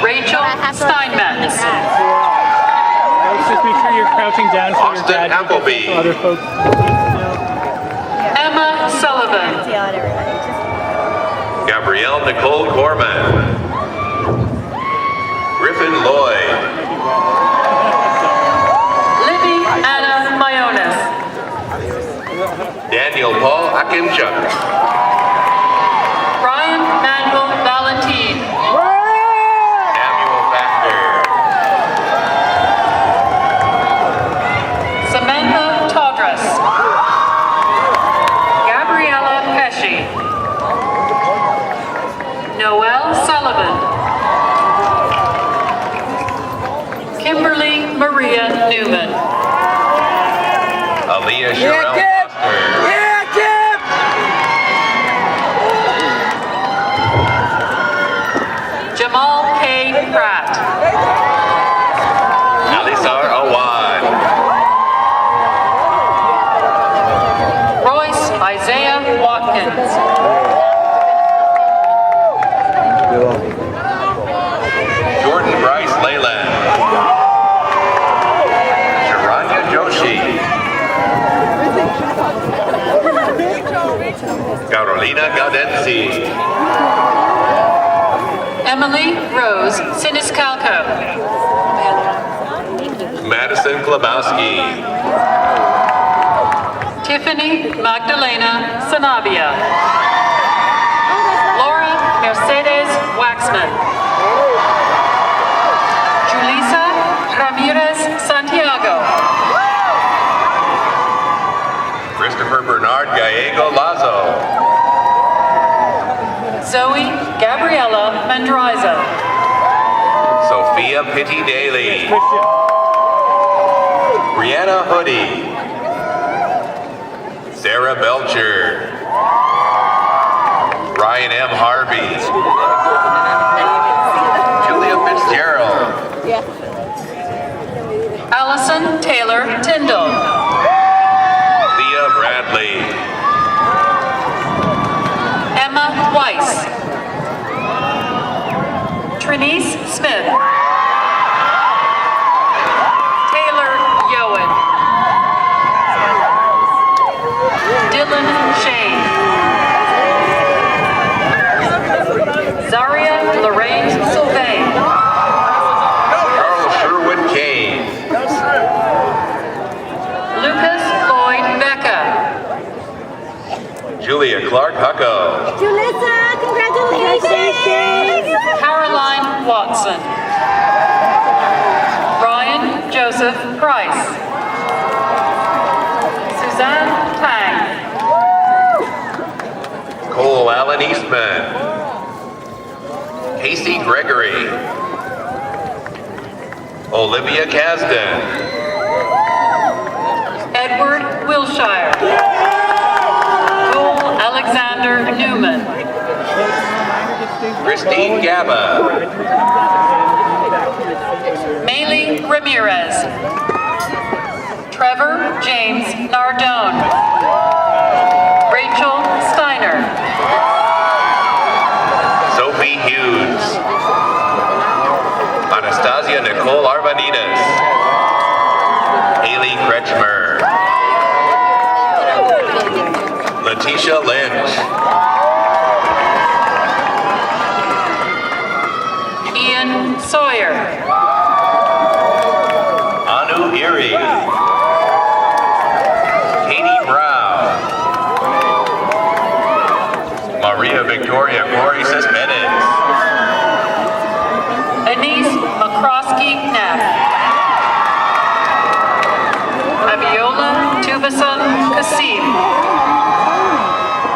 Rachel Steinmetz. Folks, just make sure you're crouching down for your Austin dad. Appleby. So other folks. Emma Sullivan. Gabrielle Nicole Corman. Griffin Lloyd. Libby Anna Mayones. Daniel Paul Akinchuk. Brian Manuel Valentin. Samuel Factor. Samantha Todras. Gabriella Pesci. Noelle Sullivan. Kimberly Maria Newman. Aaliyah Sherelle Foster. Jamal K. Pratt. Alisar Awad. Royce Isaiah Watkins. Jordan Bryce Leyland. Sharanya Joshi. Carolina Gaudenzi. Emily Rose Siniscalco. Madison Klabowski. Tiffany Magdalena Sanabia. Laura Mercedes Waxman. Julissa Ramirez Santiago. Christopher Bernard Gallego Lazo. Zoe Gabriela Mendraza. Sophia Pitti Daly. Brianna Hoodie. Sarah Belcher. Ryan M. Harvey. Julia Fitzgerald. Allison Taylor Tyndall. Leah Bradley. Emma Weiss. Trinice Smith. Taylor Yowen. Dylan Shane. Zaria Lorraine Sylvain. Charles Sherwood Kane. Lucas Lloyd Becca. Julia Clark Hucko. Julissa, congratulations! Caroline Watson. Brian Joseph Price. Suzanne Tang. Cole Allen Eastman. Casey Gregory. Olivia Kasdan. Wilshire. Joel Alexander Newman. Christine Gaba. Maylee Ramirez. Trevor James Nardone. Rachel Steiner. Sophie Hughes. Anastasia Nicole Arvanitas. Haley Kretschmer. Letitia Lynch. Ian Sawyer. Anu Erie. Katie Brown. Maria Victoria Corey Sismenes. Anise McCroskey Knapp. Abiola Tubason Kassim.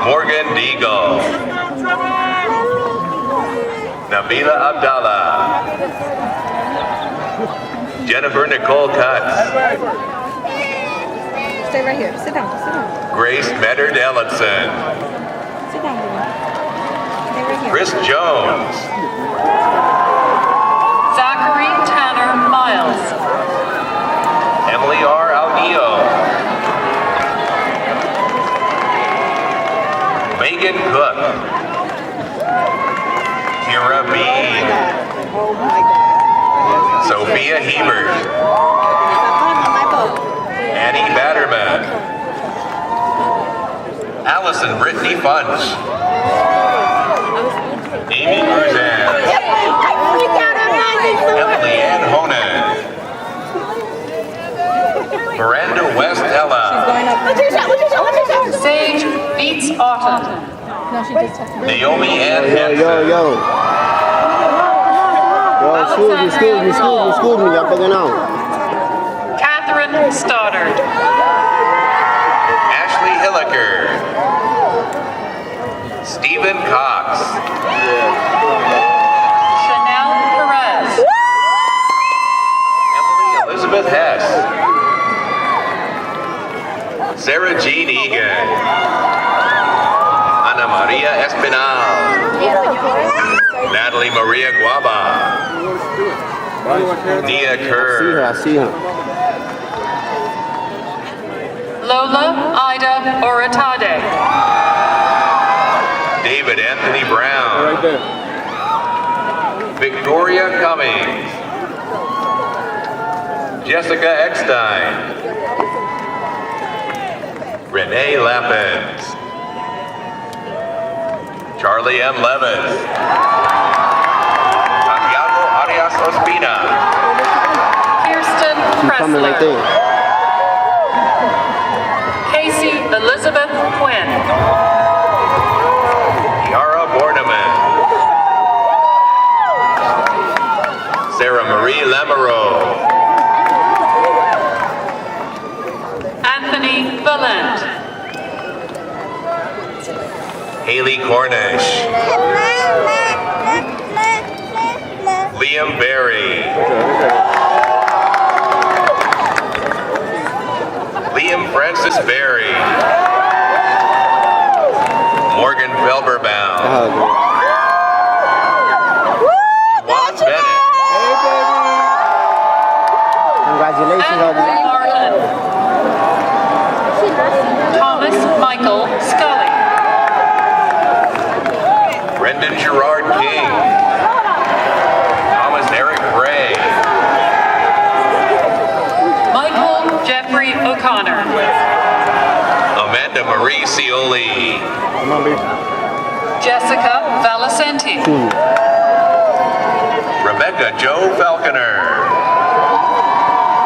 Morgan Deagle. Nabila Abdallah. Jennifer Nicole Cutts. Stay right here. Sit down. Sit down. Grace Meddard Ellison. Sit down. Stay right here. Chris Jones. Zachary Tanner Miles. Emily R. Audillo. Megan Cook. Kira Bean. Sophia Hebert. Annie Batterman. Allison Brittany Funch. Amy Gruzan. Emily Ann Honan. Miranda West Ella. Sage Beats Autumn. No, she just texted me. Naomi Ann Henson. Excuse me, y'all bugging out. Catherine Stoddard. Ashley Hilliker. Stephen Cox. Chanel Perez. Emily Elizabeth Hess. Sarah Jean Egan. Ana Maria Espinal. Natalie Maria Guaba. Nia Kerr. I see her. Lola Ida Oratade. David Anthony Brown. Right there. Victoria Cummings. Jessica Eckstein. Renee Lappins. Charlie M. Levis. Santiago Arias Ospina. Kirsten Coming right Pressler. there. Casey Elizabeth Quinn. Yara Borneman. Sarah Marie Lamoureux. Anthony Valent. Haley Cornish. Liam Berry. Liam Francis Berry. Morgan Felberbaum. Juwan Bennett. Congratulations, Andrew Martin. Thomas Michael Scully. Brendan Gerard King. Thomas Eric Gray. Michael Jeffrey O'Connor. Amanda Marie Cioli. Come on, baby. Jessica Valicenti. Rebecca Jo Falconer.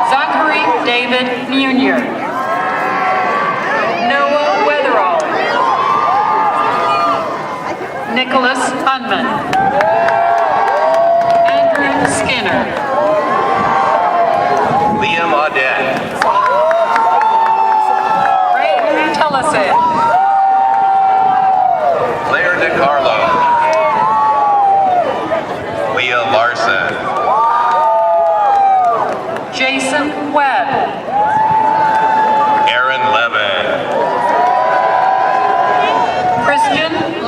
Zachary David Munier. Noah Weatherall. Nicholas Hunman. Andrew Skinner. Liam Audette. Ray Telesay. Claire DeCarlo. Leah Larson. Jason Webb. Aaron Levin.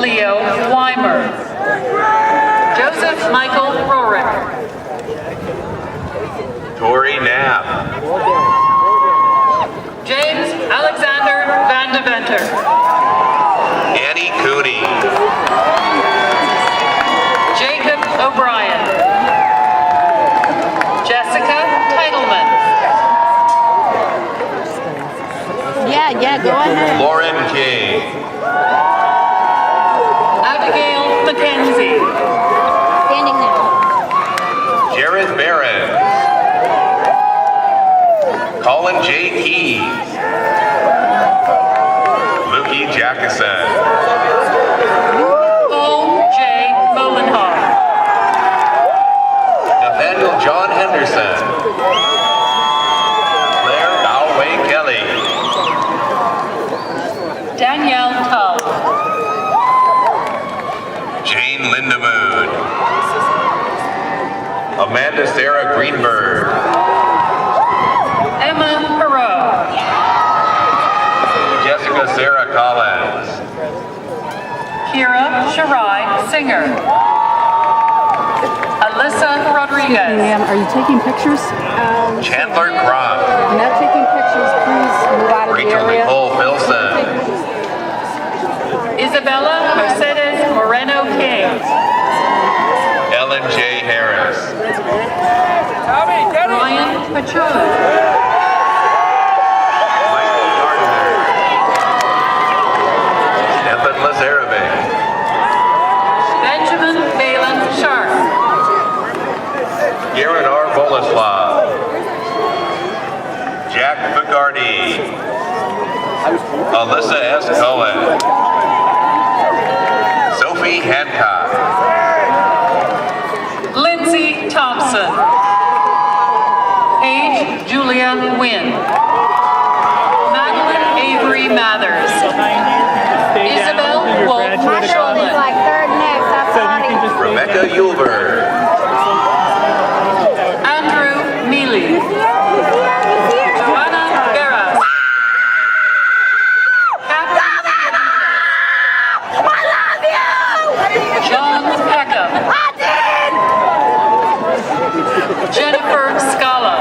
Leo Weimer. Joseph Michael Rorick. Tori Knapp. James Alexander Van de Venter. Annie Cooney. Jacob O'Brien. Jessica Titleman. Yeah, go ahead. Lauren King. Abigail McKenzie. Standing now. Jared Barron. Colin J. Keys. Lukey Jackson. Paul J. Molenhoff. Nathaniel John Henderson. Claire Galway Kelly. Danielle Tull. Jane Lindemood. Amanda Sarah Greenberg. Emma Perot. Jessica Sarah Collins. Kira Shirai Singer. Alyssa Rodriguez. Ma'am, are you taking pictures? Chandler Crump. Not taking pictures, please move out of the Rachel area. Nicole Wilson. Isabella Mercedes Moreno King. Ellen J. Harris. Ryan Pachon. Michael Gardner. Stefan Lazarabe. Benjamin Balin Sharp. Garen R. Boleslav. Jack Bagardi. Alyssa S. Cohen. Sophie Hancock. Lindsay Thompson. Paige Julia Wynn. Madeline Avery Mathers. Isabel Wolf Charlotte. third next. Rebecca Yulberg. Andrew Mealy. Joanna Barras. John Peckham. Jennifer Scala.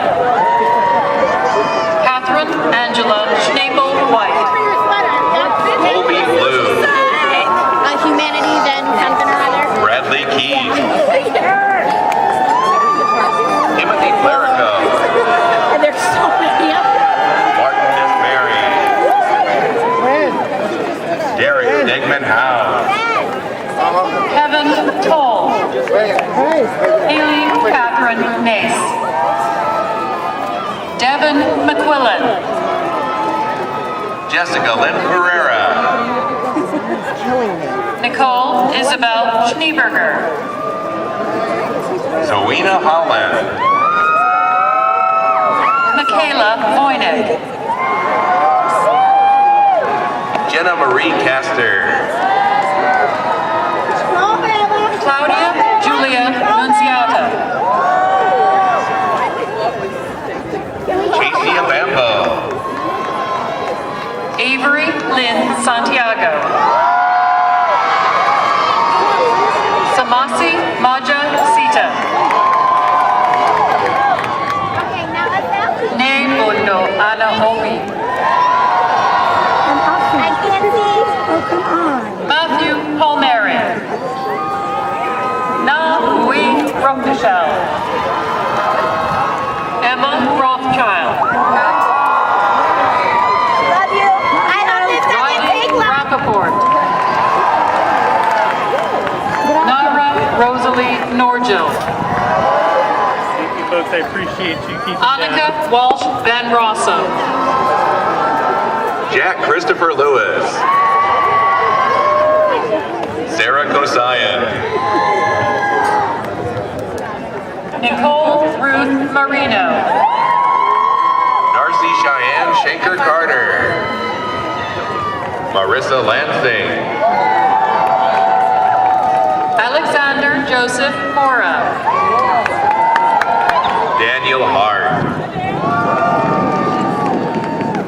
Catherine Angela Schnabel White. Colby Blue. Humanities and something or other. Bradley Keys. Timothy Clerico. And there's so many of them. Martin Desmarie. Derek Stegman Howe. Kevin Toll. Haley Catherine Nace. Devin McQuillan. Jessica Lynn Pereira. Nicole Isabel Schneeberger. Zoena Holland. Michaela Voynick. Jenna Marie Castor. Claudia Julia Nunziata. Casey Abambo. Avery Lynn Santiago. Samasi Maja Sita. Nebundo Ana Obi. I can't see. Oh, come on. Matthew Palmeri. Na Hui Rochelle. Emma Rothschild. Love you. I love this. Riley Rappaport. Nara Rosalie Norgil. Thank you, folks. I appreciate you keeping Annika Walsh Van Rossum. Jack Christopher Lewis. Sarah Kosian. Nicole Ruth Marino. Darcy Cheyenne Shaker Carter. Marissa Lansing. Alexander Joseph Mora. Daniel Hart.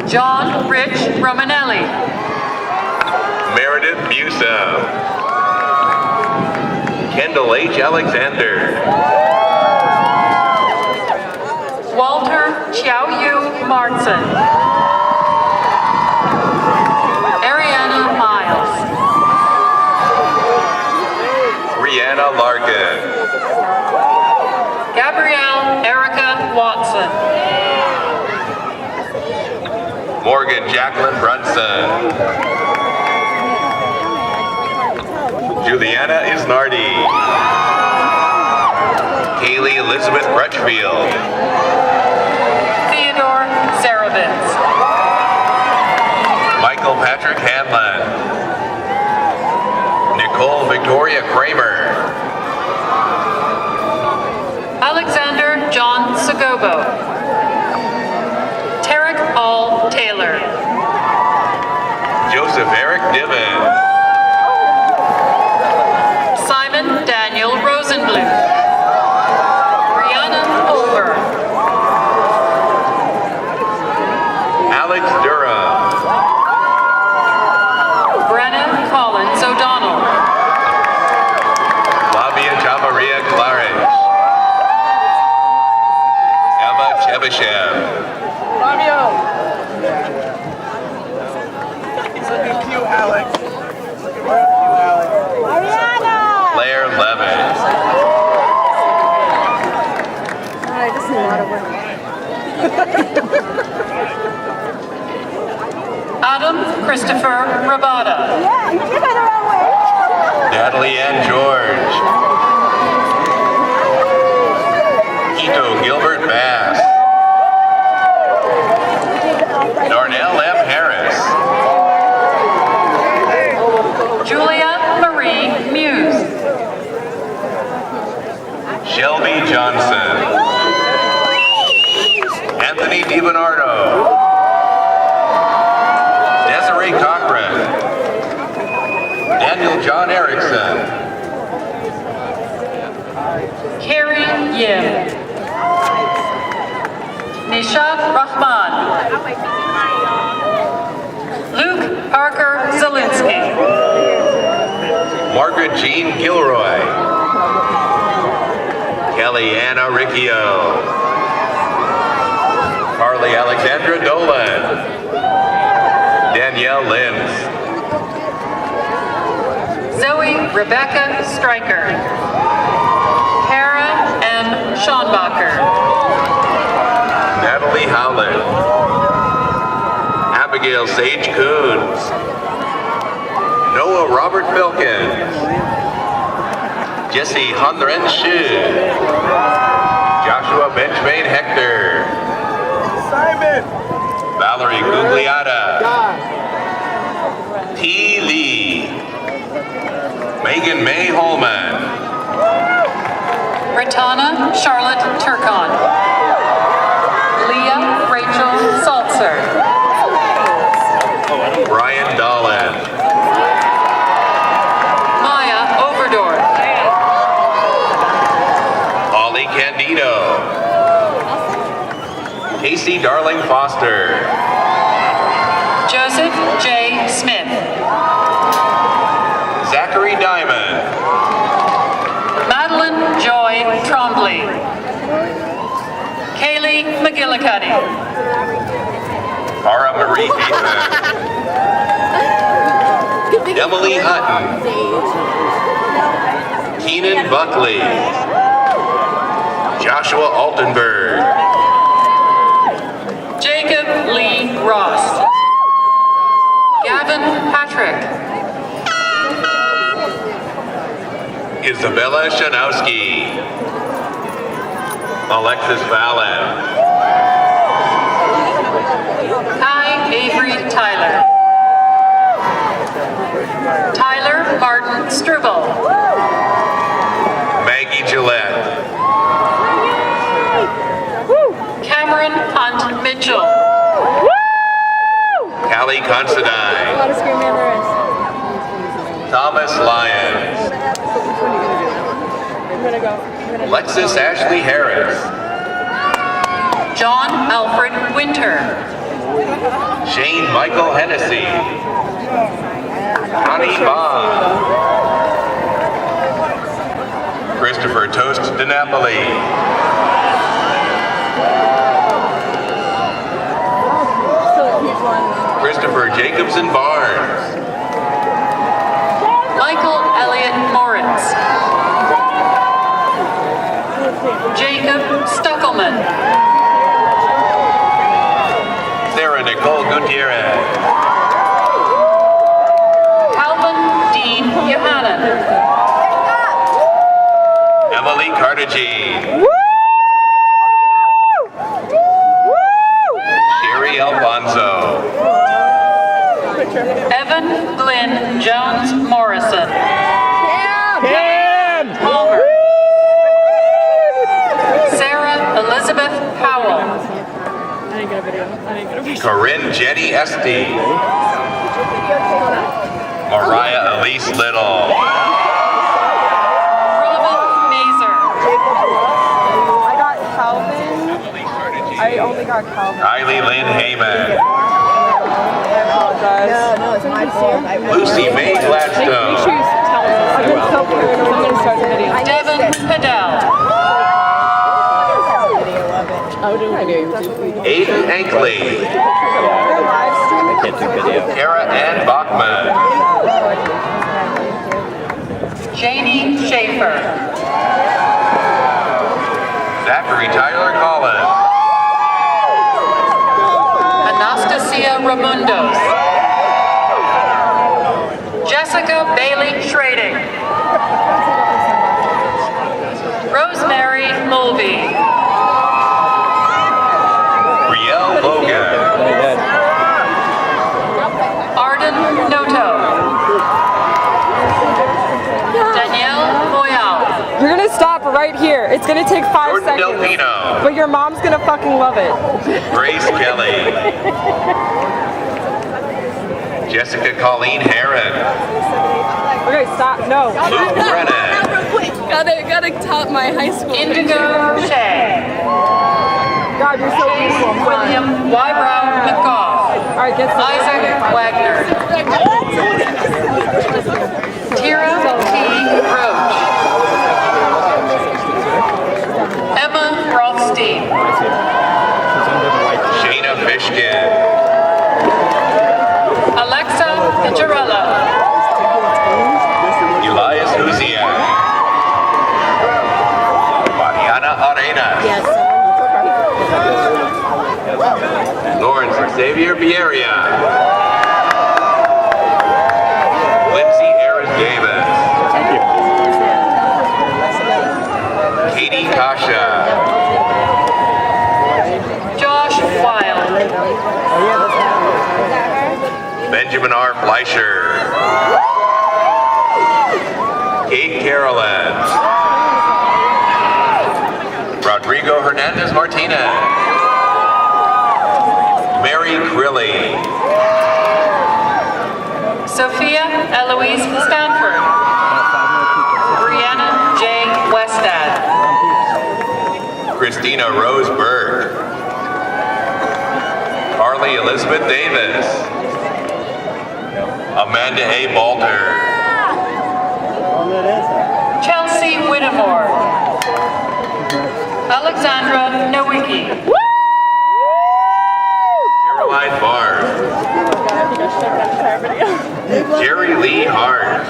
John Rich Romanelli. Meredith Musa. Kendall H. Alexander. Walter Chiao-Yu Martson. Ariana Miles. Brianna Larkin. Gabrielle Erica Watson. Morgan Jacqueline Brunson. Juliana Isnardi. Kaylee Elizabeth Crutchfield. Theodore Zarovitz. Michael Patrick Hanlon. Nicole Victoria Kramer. Alexander John Segobo. Tarek Paul Taylor. Joseph Eric Diven. Simon Daniel Rosenbluth. Brianna Holber. Alex Durham. Brennan Collins O'Donnell. Flavia Jamaria Clarence. Eva Chebyshev. Claire Levin. This is a lot of work. Adam Christopher Rabada. Yeah, you did it the wrong way. Natalie Ann George. Quito Gilbert Bass. Darnell M. Harris. Julia Marie Muse. Shelby Johnson. Anthony DiBernardo. Desiree Cochran. Daniel John Erickson. Carrie Yim. Nishad Rahman. Luke Parker Zelinsky. Margaret Jean Gilroy. Kelly Anna Riccio. Carly Alexandra Dolan. Danielle Limbs. Zoe Rebecca Stryker. Kara M. Schonbacher. Natalie Howland. Abigail Sage Coons. Noah Robert Filkins. Jesse Hundren Shu. Joshua Benchmade Hector. Simon. Valerie Gugliata. T. Lee. Megan May Holman. Britanna Charlotte Turcon. Leah Rachel Saltzer. Brian Dolan. Maya Overdorf. Holly Candido. Casey Darling Foster. Joseph J. Smith. Zachary Diamond. Madeline Joy Trombley. Kaylee McGillicuddy. Cara Marie Hazen. Emily Hutton. Keenan Buckley. Joshua Altenberg. Jacob Lee Ross. Gavin Patrick. Isabella Shanowski. Alexis Valen. Kai Avery Tyler. Tyler Martin Struble. Maggie Gillette. Cameron Hunt Mitchell. Callie Considine. A lot of scream members. Thomas Lyons. I'm gonna go. Alexis Ashley Harris. John Alfred Winter. Shane Michael Hennessy. Connie Bond. Christopher Toast DiNapoli. Christopher Jacobson Barnes. Michael Elliott Moritz. Jacob Stuckelman. Sarah Nicole Gutierrez. Calvin Dean Yohanan. Emily Cartagine. Sherry Alfonso. Evan Glenn Jones Morrison. Cam! Palmer. Sarah Elizabeth Powell. Corinne Jenny Estee. Mariah Elise Little. Robin Mazer. I got Calvin. I only got Calvin. Kylie Lynn Heyman. I apologize. No, it's my fault. Lucy Mae Gladstone. Make sure you tell us. I've been so paranoid. I'm going to start the video. Devin Padell. Aiden Ankley. Kara Ann Bachman. Janie Schaefer. Zachary Tyler Collins. Anastasia Ramundos. Jessica Bailey Schrading. Rosemary Mulvey. Riel Logan. Arden Noto. Danielle Moyal. You're going to stop right here. It's going to take 5 Jordan seconds. Delpino. But your mom's going to fucking love it. Grace Kelly. Jessica Colleen Heron. Okay, stop. No. Luke Brennan. Gotta top my high school. Indigo Shea. God, you're so beautiful. I'm sorry. William Y. Brown McGough. All right, get some. Isaac Wagner. Tira T. Roach. Emma Rothstein. Shayna Fishkin. Alexa Pijarello. Elias Huziak. Mariana Arenas. Lawrence Xavier Bieria. Lindsay Aaron Davis. Katie Kasha. Josh Wild. Benjamin R. Fleischer. Kate Carolyn. Rodrigo Hernandez Martinez. Mary Crilly. Sophia Eloise Stanford. Brianna J. Westad. Christina Rose Berg. Carly Elizabeth Davis. Amanda A. Balter. Chelsea Whittemore. Alexandra Nowicki. Caroline Barr. Jerry Lee Hart.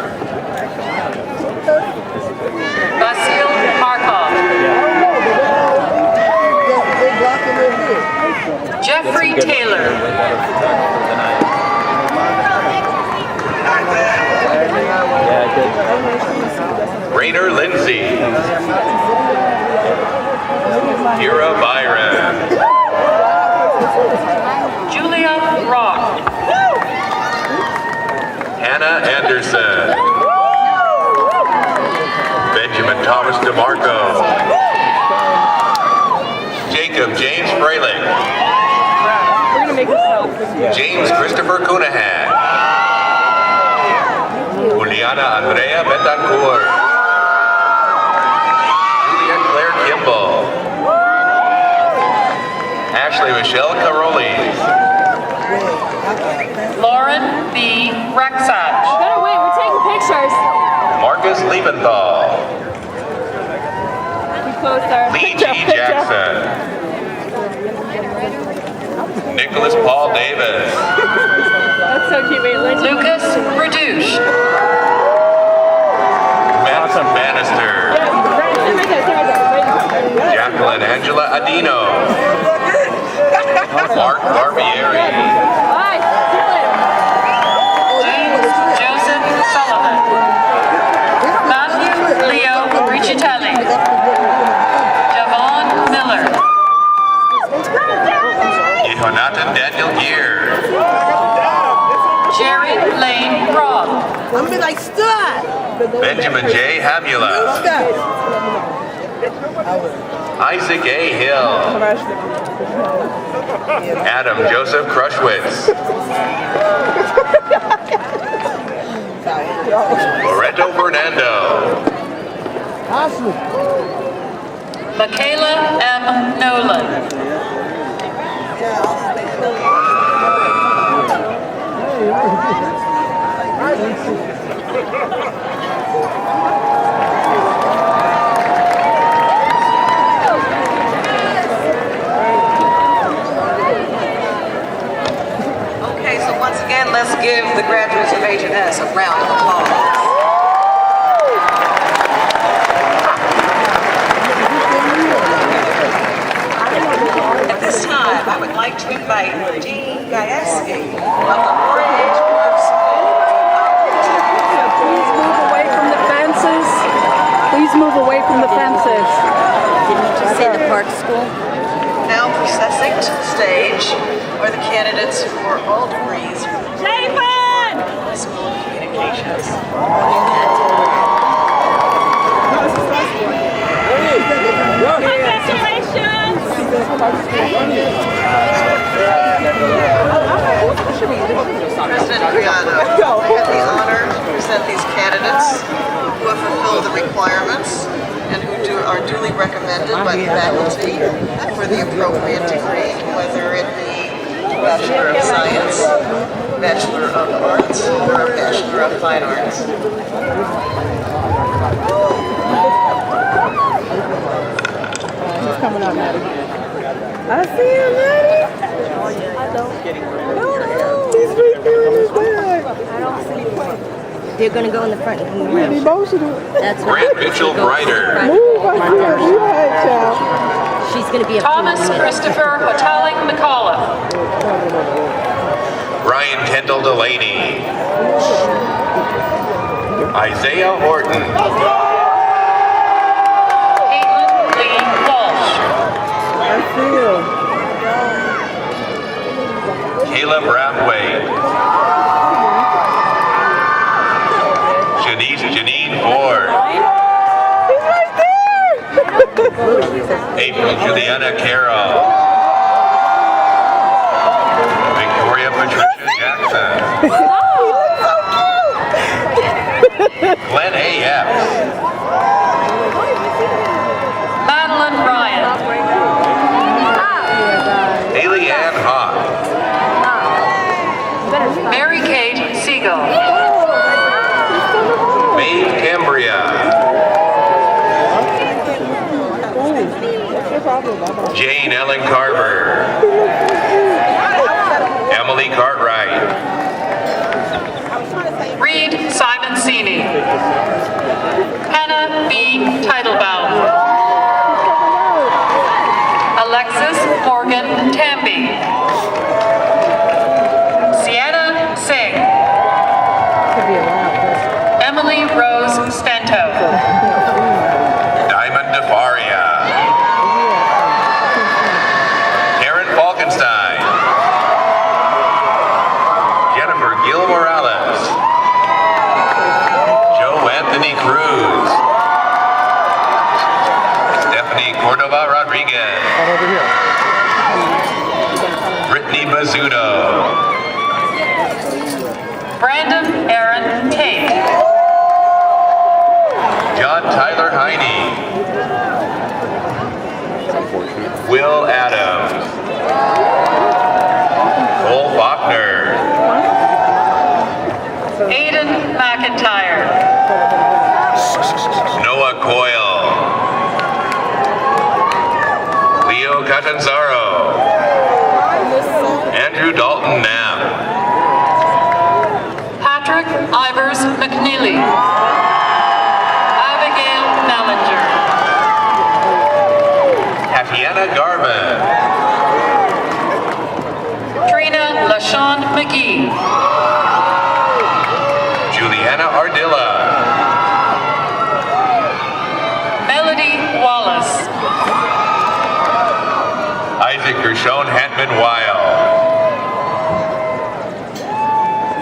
Basil Markov. Jeffrey Taylor. Rainer Lindsay. Kira Byron. Julia Rock. Hannah Anderson. Benjamin Thomas DeMarco. Jacob James Freilich. We're going to make this help. James Christopher Cunahan. Juliana Andrea Betancourt. Julia Claire Kimball. Ashley Michelle Caroli. Lauren B. Rexach. No, wait, we're taking pictures. Marcus Liebenthal. closer. Lee G. Jackson. Nicholas Paul Davis. That's so cute. Wait, Lindsay. Lucas Reduce. Madison Bannister. Jacqueline Angela Adino. Mark Barbieri. James Joseph Sullivan. Matthew Leo Riccitelli. Javon Miller. Jonathan Daniel Gear. Jerry Lane Robb. I'm gonna be like, stop! Benjamin J. Hamula. Isaac A. Hill. Adam Joseph Krushwitz. Loreto Fernando. Michaela M. Nolan. Okay, so once again, let's give the graduates of H&S a round of applause. At this time, I would like to invite Dean Gajewski of the Warren H. Park School. Please move away from the fences. Please move away from the fences. Didn't you just say the park school? Now processing to the stage are the candidates for all degrees from the School of Communications. Congratulations! President Criado, I have the honor to present these candidates who have fulfilled the requirements and who are duly recommended by the faculty for the appropriate degree, whether it be Bachelor of Science, Bachelor of Arts, or Bachelor of Fine Arts. She's coming up, Maddie. I see him, Maddie. No, he's right there in his bag. I don't see him. They're going to go in the front and come Really around. emotional. That's Grant Mitchell Brighter. Move, I see her. Be right, child. She's going to be a Thomas Christopher Hotaling McAuliffe. Ryan Kendall Delaney. Isaiah Horton. Caitlin Lee Walsh. I see him. Caleb Rathway. Janine Ford. He's right there. April Juliana Carroll. Victoria Patricia Jackson. Glenn A. Epps. Madeline Ryan. Haley Ann Hawk. Mary Kate Siegel. Maeve Cambria. Jane Ellen Carver. Emily Cartwright. Reed Simoncini. Hannah B. Teitelbaum. Alexis Morgan Tamby. Sienna Singh. Emily Rose Stento. Diamond DeFaria. Karen Falkenstein. Jennifer Gil Morales. Joe Anthony Cruz. Stephanie Cordova Rodriguez. Brittany Bazzuto. Brandon Aaron Tate. John Tyler Heine. Will Adams. Cole Faulkner. Aiden McIntyre. Noah Coyle. Catanzaro. Andrew Dalton Knapp. Patrick Ivers McNeely. Abigail Mellinger. Tatiana Garvin. Trina LaShawn McGee. Juliana Ardilla. Melody Wallace. Isaac Gershon Hatman Weil.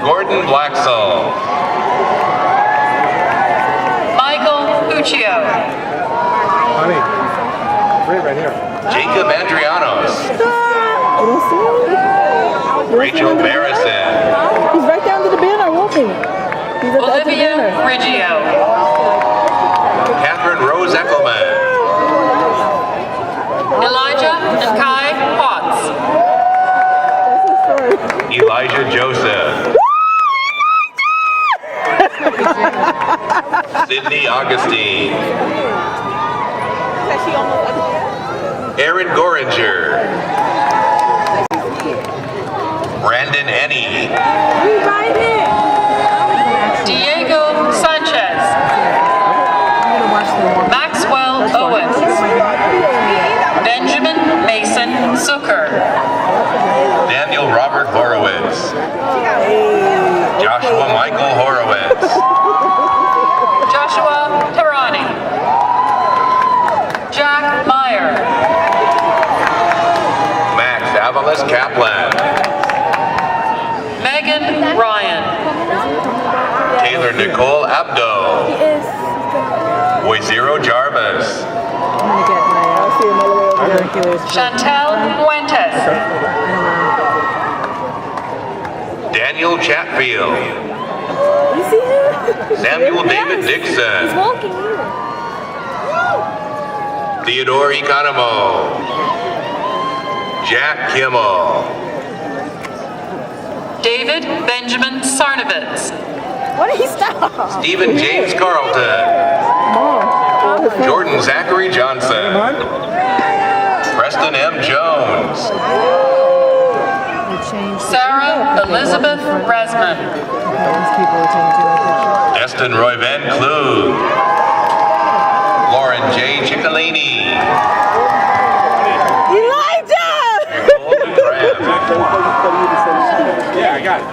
Gordon Blacksall. Michael Puccio. Honey, right here. Jacob Andrianos. Rachel Barrison. He's right down to the bin, I won't be. He's at the Olivia dinner. Riggio. Catherine Rose Eckelman. Elijah Nakai Potts. Elijah Joseph. Sydney Augustine. Aaron Goringer. Brandon Ennie. Diego Sanchez. Maxwell Owens. Benjamin Mason Zucker. Daniel Robert Horowitz. Joshua Michael Horowitz. Joshua Tarani. Jack Meyer. Max Avalos Kaplan. Megan Ryan. Taylor Nicole Abdo. Boyzero Jarvis. Chantel Fuentes. Daniel Chatfield. You see him? Samuel David Dixon. He's walking here. Theodore Economo. Jack Kimmel. David Benjamin Sarnovitz. Why did he stop? Stephen James Carlton. Jordan Zachary Johnson. Preston M. Jones. Sarah Elizabeth Resman. Destin Roy Van Klug. Lauren J. Ciccolini. Elijah! Yeah, I got it.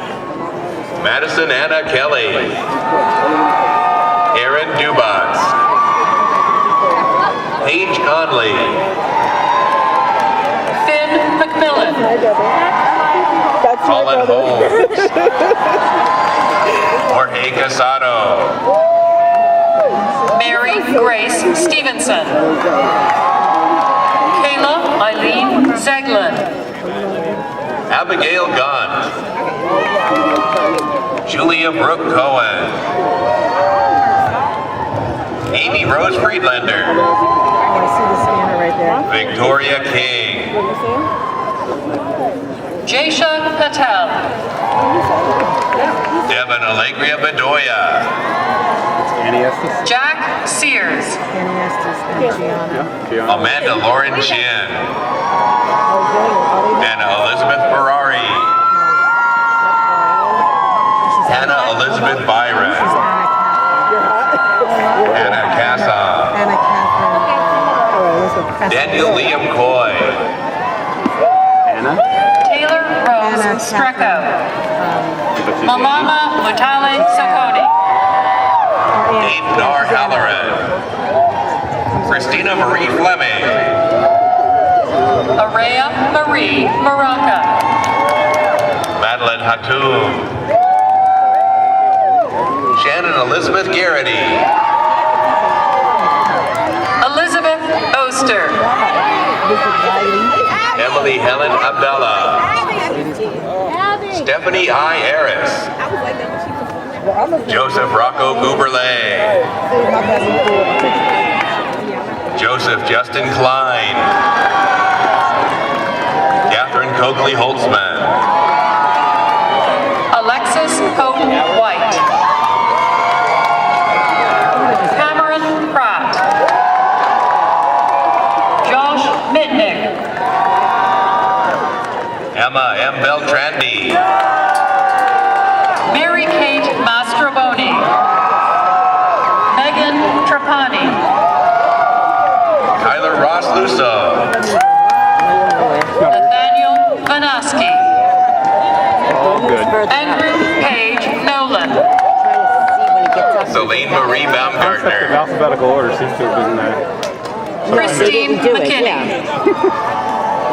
Madison Anna Kelly. Aaron Dubas. Paige Conley. Finn McMillan. Colin Holmes. Jorge Casado. Mary Grace Stevenson. Kayla Eileen Zeglin. Abigail Gaunt. Julia Brooke Cohen. Amy Rose Friedlander. I see the scanner right there. Victoria King. Jaisha Patel. Devin Alegria Bedoya. Jack Sears. Amanda Lauren Chin. Anna Elizabeth Ferrari. Hannah Elizabeth Byron. Anna Casson. Daniel Liam Coy. Taylor Rose Strecko. Malama Mutale Sakoni. Dave Nar Halloran. Christina Marie Fleming. Araya Marie Maranka. Madeline Hatoum. Shannon Elizabeth Garrity. Elizabeth Oster. Emily Helen Abdallah. Stephanie I. Harris. Joseph Rocco Guberle. Joseph Justin Klein. Catherine Coakley Holtzman. Alexis Hope White. Cameron Pratt. Josh Mitnick. Emma M. Beltrandi. Mary Kate Mastroboni. Megan Trapani. Tyler Ross Lusso. Nathaniel Vanaski. All good. Andrew Page Nolan. Celine Marie Concept of Baumgartner. alphabetical order seems to have been Christine Do it, McKinney. yeah.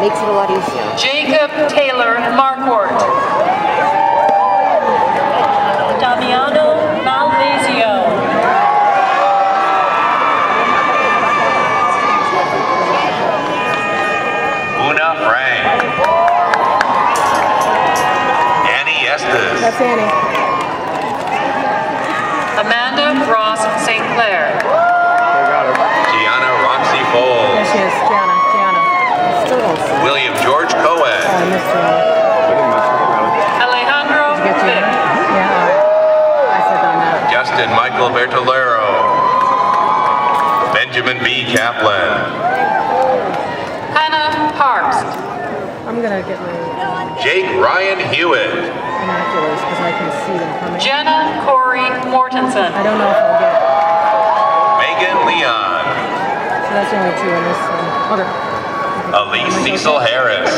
Makes it a lot easier. Jacob Taylor Marquardt. Damiano Malvasio. Una Frank. Annie Estes. That's Annie. Amanda Ross St. Clair. They got her. Gianna Roxy There Foles. she is, Gianna. Still don't see. William George I Cohen. missed Gianna. I didn't miss her, really. Alejandro Did you get Vick. Yeah, all right. I said on that. Justin Michael Bertolero. Benjamin B. Kaplan. Hannah Harpst. I'm gonna get my Jake Ryan Hewitt. binoculars because I can see them coming. Jenna Corey Mortensen. I don't know if I'll get. Megan Leon. So that's the only two in this one. Okay. Elise Cecil Harris.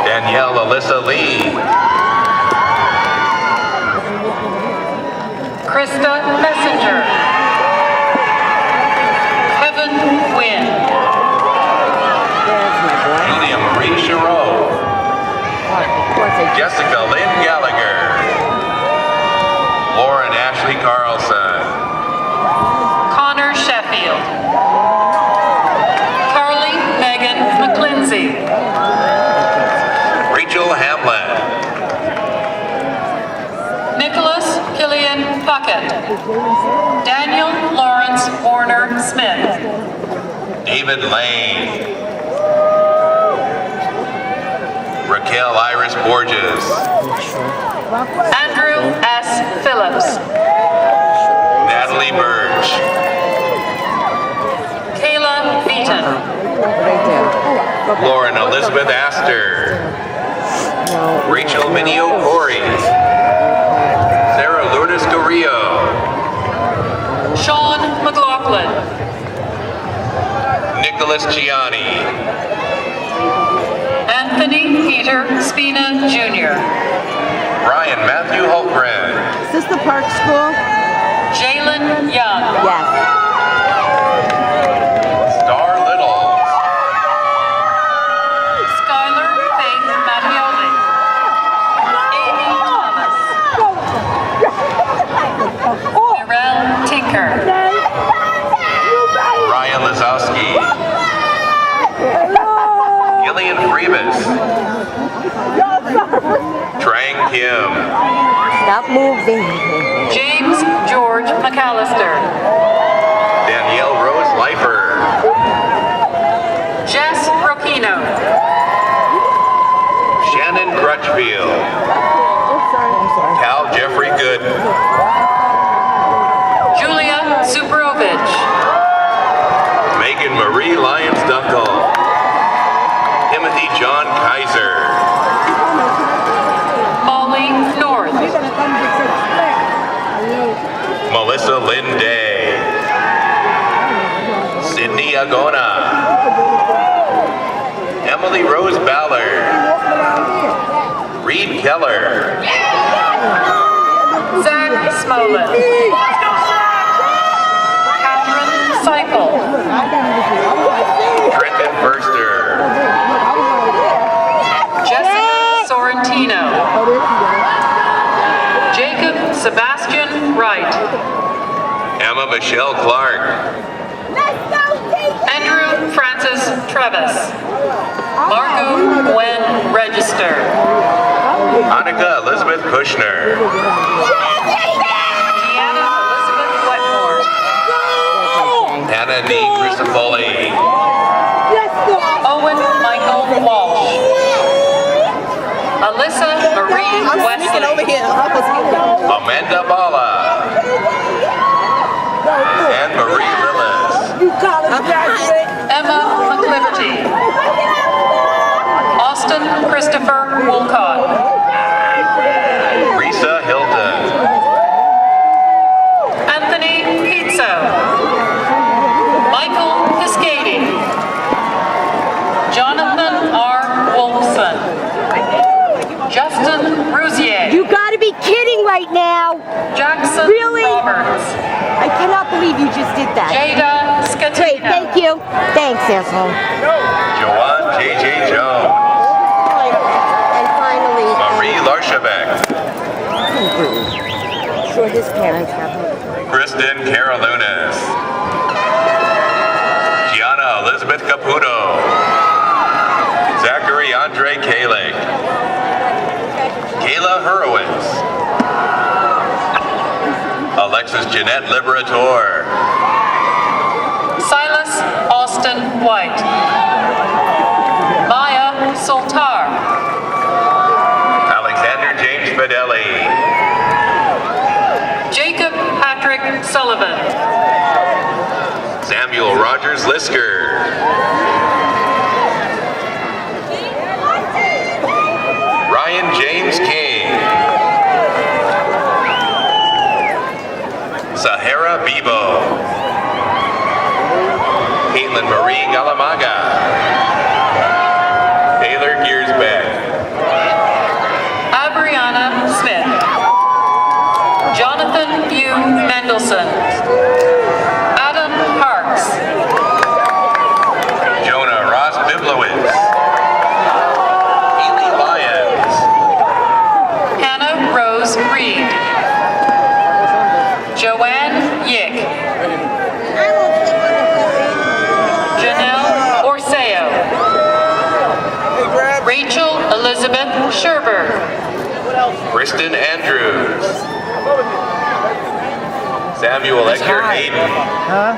Danielle Alyssa Lee. Krista Messenger. Kevin Wynn. There's my boy. Julia Marie Giroux. Jessica Lynn Gallagher. Lauren Ashley Carlson. Connor Sheffield. Carly Megan McClincy. Rachel Hamlin. Nicholas Killian Puckett. Daniel Lawrence Warner Smith. David Lane. Raquel Iris Borges. Andrew S. Phillips. Natalie Burge. Kayla Beaton. Right there. Lauren Elizabeth Astor. Rachel Minio Corey. Sarah Lourdes Carrillo. Sean McLaughlin. Nicholas Gianni. Anthony Peter Spina Jr. Brian Matthew Holgren. Is this the park school? Jalen Young. Yes. Star Little. Skylar Faith Mattioli. Amy Thomas. Mirel Tinker. Ryan Lazowski. Gillian Freebus. Trang Kim. Stop moving. James George McAllister. Danielle Rose Leifer. Jess Rocchino. Shannon Crutchfield. Cal Jeffrey Gooden. Julia Suprovich. Megan Marie Lyons Dunkle. Timothy John Kaiser. Molly North. Melissa Lynn Day. Sydney Agona. Emily Rose Ballard. Reed Keller. Zach Smollett. Catherine Seipel. Trenton Burster. Jessica Sorrentino. Jacob Sebastian Wright. Emma Michelle Clark. Andrew Francis Trevis. Marco Gwen Register. Annika Elizabeth Kushner. Deanna Elizabeth Wetmore. Hannah D. Crisafoli. Owen Michael Walsh. Alyssa Marie Wesley. Amanda Bala. And Marie Lillis. Emma McLiberty. Wolcott. Risa Hilton. Anthony Pizzo. Michael Piscati. Jonathan R. Wolfson. Justin Rousier. You gotta be kidding right now. Jackson Really? Roberts. I cannot believe you just did that. Jada Scatina. Great, thank you. Thanks, asshole. Joanne J.J. Jones. And finally, Marie Larshabek. sure his parents have him. Kristen Carolunas. Gianna Elizabeth Caputo. Zachary Andre Kalik. Kayla Hurwitz. Alexis Jeanette Liberator. Silas Austin White. Maya Soltar. Alexander James Fidelli. Jacob Patrick Sullivan. Samuel Rogers Lisker. Ryan James King. Sahara Bebo. Caitlin Marie Galamaga. Taylor Giersbeck. Abriana Smith. Jonathan Hugh Mendelson. Adam Parks. Jonah Ross Biblowitz. Haley Lyons. Hannah Rose Reed. Joanne Yick. Janelle Orseo. Rachel Elizabeth Sherber. Kristen Andrews. Samuel Edgar Hayden.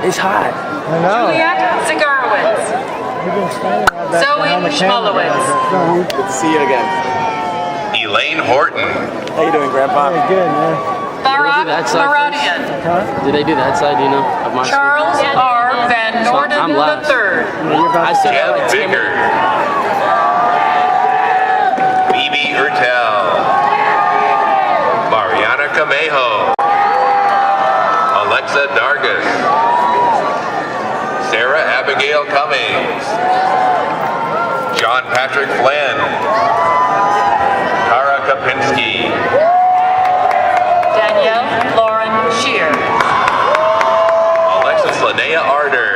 It's hot. I know. Juliet Zigarowitz. Zoe Schmolowitz. Good to see you again. Elaine Horton. How you doing, Grandpa? Good, man. Barak Maradian. Did they do that side, you know, of my Charles R. Van Norden I'm last. III. I said Jeff like 10 Bigger. Phoebe Urtel. Mariana Camejo. Alexa Dargis. Sarah Abigail Cummings. John Patrick Flynn. Tara Kapinski. Danielle Lauren Shear. Alexis Linnea Arder.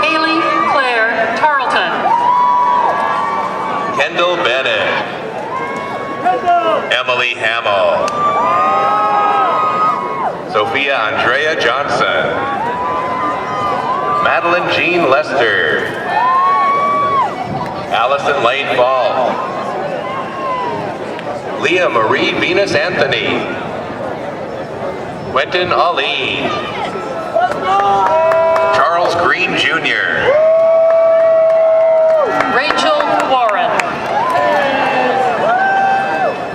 Haley Claire Tarleton. Kendall Bennett. Emily Hamill. Sophia Andrea Johnson. Madeline Jean Lester. Allison Lane Fall. Leah Marie Venus Anthony. Quentin Ali. Charles Green Jr. Rachel Warren.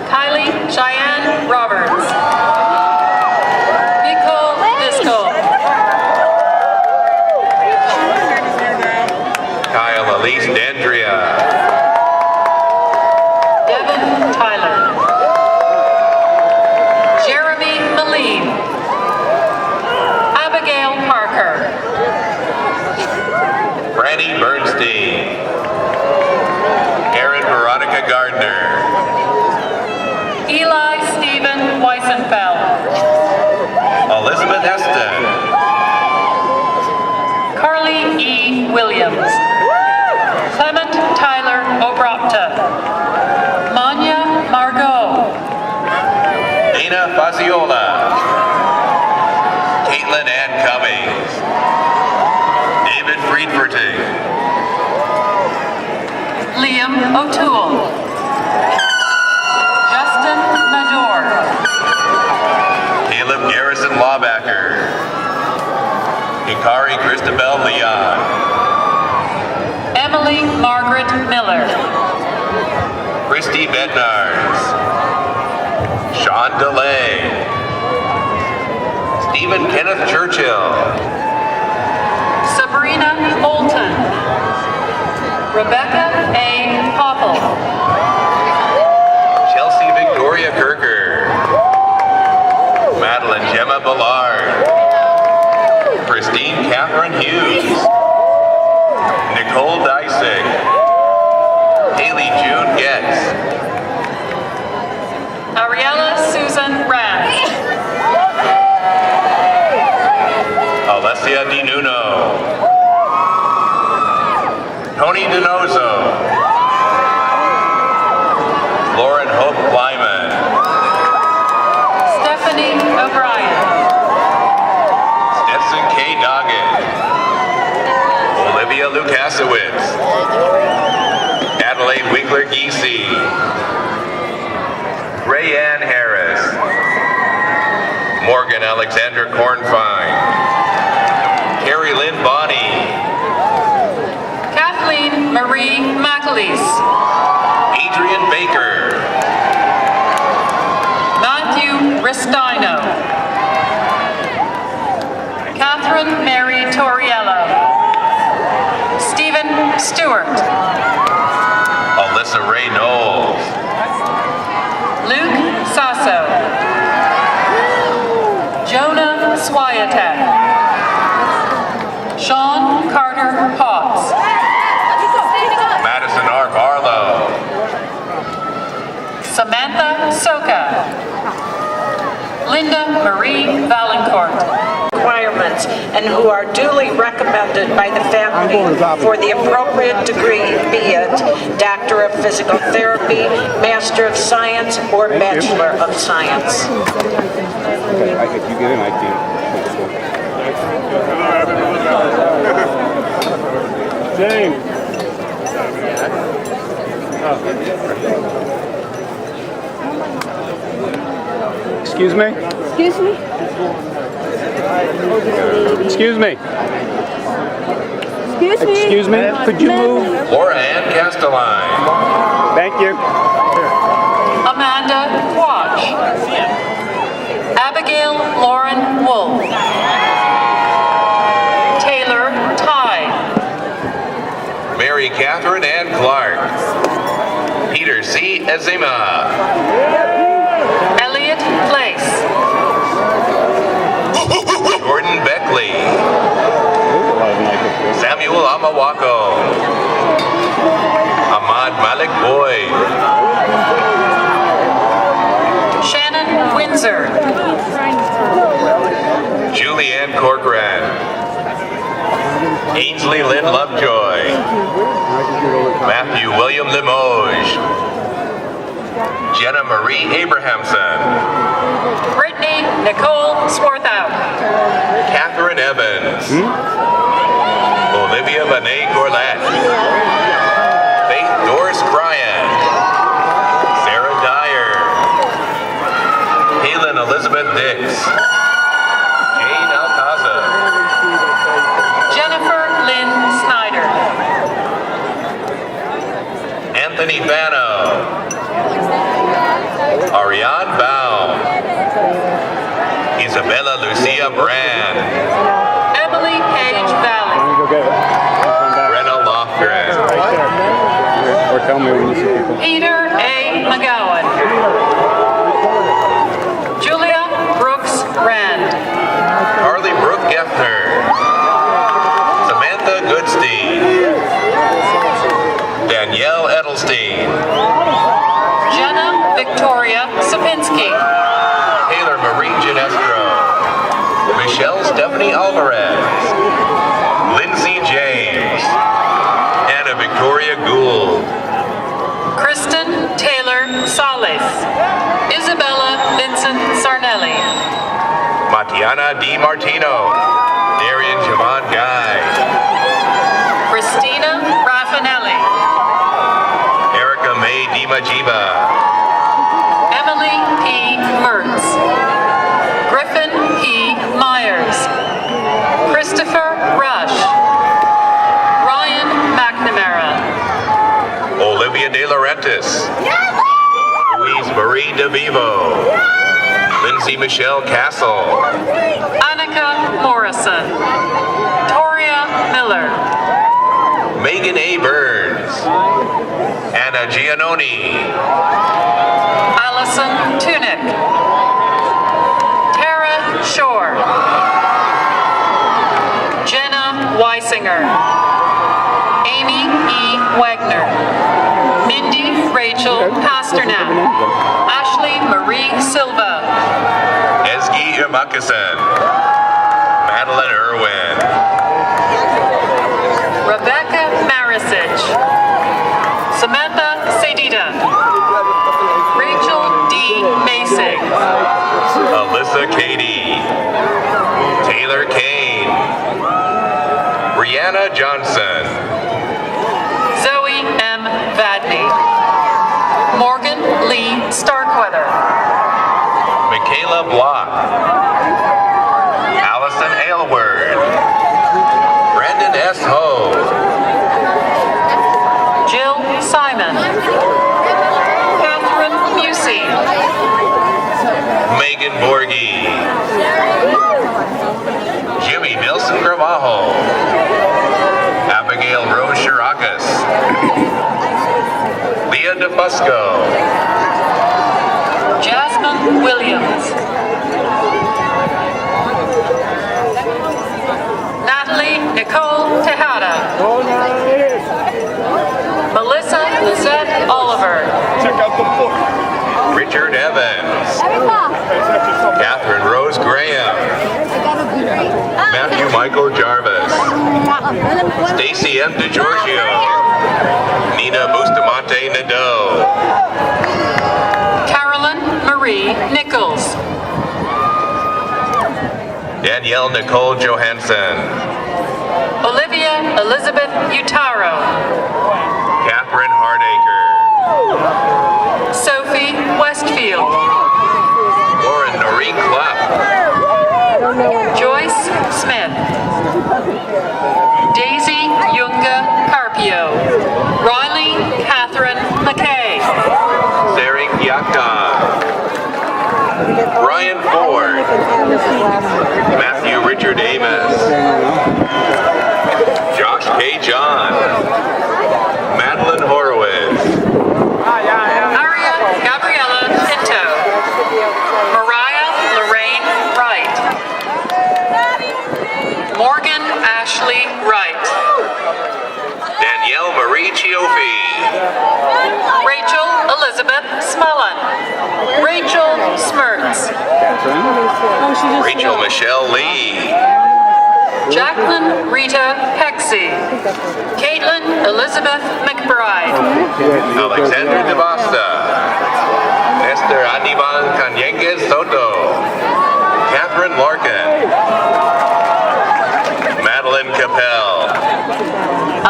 Kylie Cheyenne Roberts. Nicole Disco. Kyle Elise Dandria. Devin Tyler. Jeremy Maline. Abigail Parker. Franny Bernstein. Erin Veronica Gardner. Eli Stephen Weisenfeld. Elizabeth Eston. Carly E. Williams. Clement Tyler Obrapta. Manya Margot. Dana Faziola. Caitlin Ann Cummings. David Friedverting. Liam O'Toole. Justin Mador. Caleb Garrison Lawbacker. Hikari Christabel Leon. Emily Margaret Miller. Christy Bednarz. Sean DeLay. Stephen Kenneth Churchill. Sabrina Bolton. Rebecca A. Popple. Madeline Gemma Ballard, Christine Catherine Hughes, Nicole Dysig, Haley June Getz, Ariella Susan Rand, Alessia Di Nuno, Tony Donoso, Lauren Hope Lyman, Stephanie O'Brien, Stetson K. Doggett, Olivia Lukasiewicz, Adelaide Winkler-Giese, Rayanne Harris, Morgan Alexander Kornfine, Carrie Lynn Bonney, Kathleen Marie McAleese, Adrian Baker, Matthew Ristino, Catherine Mary Torriello, Stephen Stewart, Alyssa Ray Knowles, Luke Sasso, Jonah Swiatek, Sean Carter Potts, Madison R. Barlow, Samantha Soka, Linda Marie Valancourt. Requirements and who are duly recommended by the faculty for the appropriate degree, be it Doctor of Physical Therapy, Master of Science, or Bachelor of Science. Okay, if you get in, I can. James. Excuse me? Excuse me? Excuse me. Excuse me? Excuse me? Could you move? Laura Ann Castelline, Thank you. Amanda Quach, Abigail Lauren Wolf, Taylor Ty, Mary Catherine Ann Clark, Peter C. Ezema, Elliot Place, Gordon Beckley, Samuel Amawako, Ahmad Malik Boyd, Shannon Windsor, Julianne Corcoran, Ainsley Lynn Lovejoy, Matthew William Limoges, Jenna Marie Abrahamson, Brittany Nicole Swarthout, Catherine Evans, Olivia Bonet Gourlette, Faith Doris Bryant, Sarah Dyer, Helen Elizabeth Dix, Jane Alcazar, Jennifer Lynn Snyder, Anthony Bano, Ariane Baum, Isabella Lucia Brand, Emily Page Valley, Go get it. Come back. Brenna Lofgren, Right there. Or tell me when you see people. Peter A. McGowan, Julia Brooks Rand, Carly Brooke Geffner, Samantha Goodstein, Danielle Edelstein, Jenna Victoria Sapinski, Taylor Marie Genestro, Michelle Stephanie Alvarez, Lindsay James, Anna Victoria Gould, Kristen Taylor Salas, Isabella Vincent Sarnelli, Matiana Di Martino, Darian Javon Guy, Christina Raffinelli, Erica May Di Majiba, Emily P. Mertz, Griffin P. Myers, Christopher Rush, Ryan McNamara, Olivia De Laurentiis, Louise Marie DeVivo, Lindsay Michelle Castle, Annika Morrison, Toria Miller, Megan A. Burns, Anna Giannoni, Allison Tunick, Tara Geisinger. Amy E. Wagner. Mindy Rachel Pasternak. Ashley Marie Silva. Ezgi Irmakison. Madeline Irwin. Rebecca Marisic. Samantha Sedita. Rachel D. Masig. Alyssa Cady. Taylor Kane. Brianna Johnson. Zoe M. Vadney. Morgan Lee Starkweather. Michaela Block. Allison Aylward. Brandon S. Ho. Jill Simon. Catherine Musey. Megan Borgie. Jimmy Nilson Gramajo. Abigail Rose Shirakas. Leah DeFusco. Jasmine Williams. Natalie Nicole Tejada. Melissa Lizette Oliver. Check out the book. Richard Evans. Catherine Rose Graham. Matthew Michael Jarvis. Stacy M. DeGiorgio. Nina Bustamante Nadeau. Carolyn Marie Nichols. Danielle Nicole Johansson. Olivia Elizabeth Utaro. Catherine Hardacre. Sophie Westfield. Lauren Noreen Clough. Joyce Smith. Daisy Yunga Carpio. Riley Catherine McKay. Sarah Yakta. Brian Ford. Matthew Richard Amos. Josh K. John. Madeline Horowitz. Aria Gabriella Pinto. Mariah Lorraine Wright. Morgan Ashley Wright. Danielle Marie Chiofi. Rachel Elizabeth Smullen. Rachel Smertz. Rachel Michelle Lee. Jacqueline Rita Hexy. Caitlin Elizabeth McBride. Alexander DeVasta. Esther Anivan Canyenguez Soto. Catherine Larkin. Madeline Capel.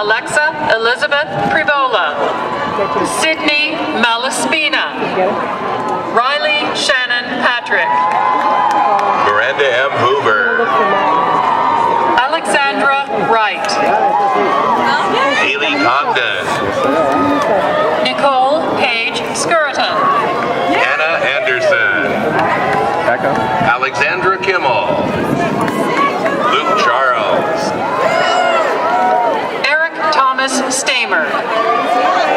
Alexa Elizabeth Privola. Sydney Malaspina. Riley Shannon Patrick. Miranda M. Hoover. Alexandra Wright. Haley Congdon. Nicole Page Skirton. Hannah Anderson. Alexandra Kimmel. Luke Charles. Eric Thomas Stamer.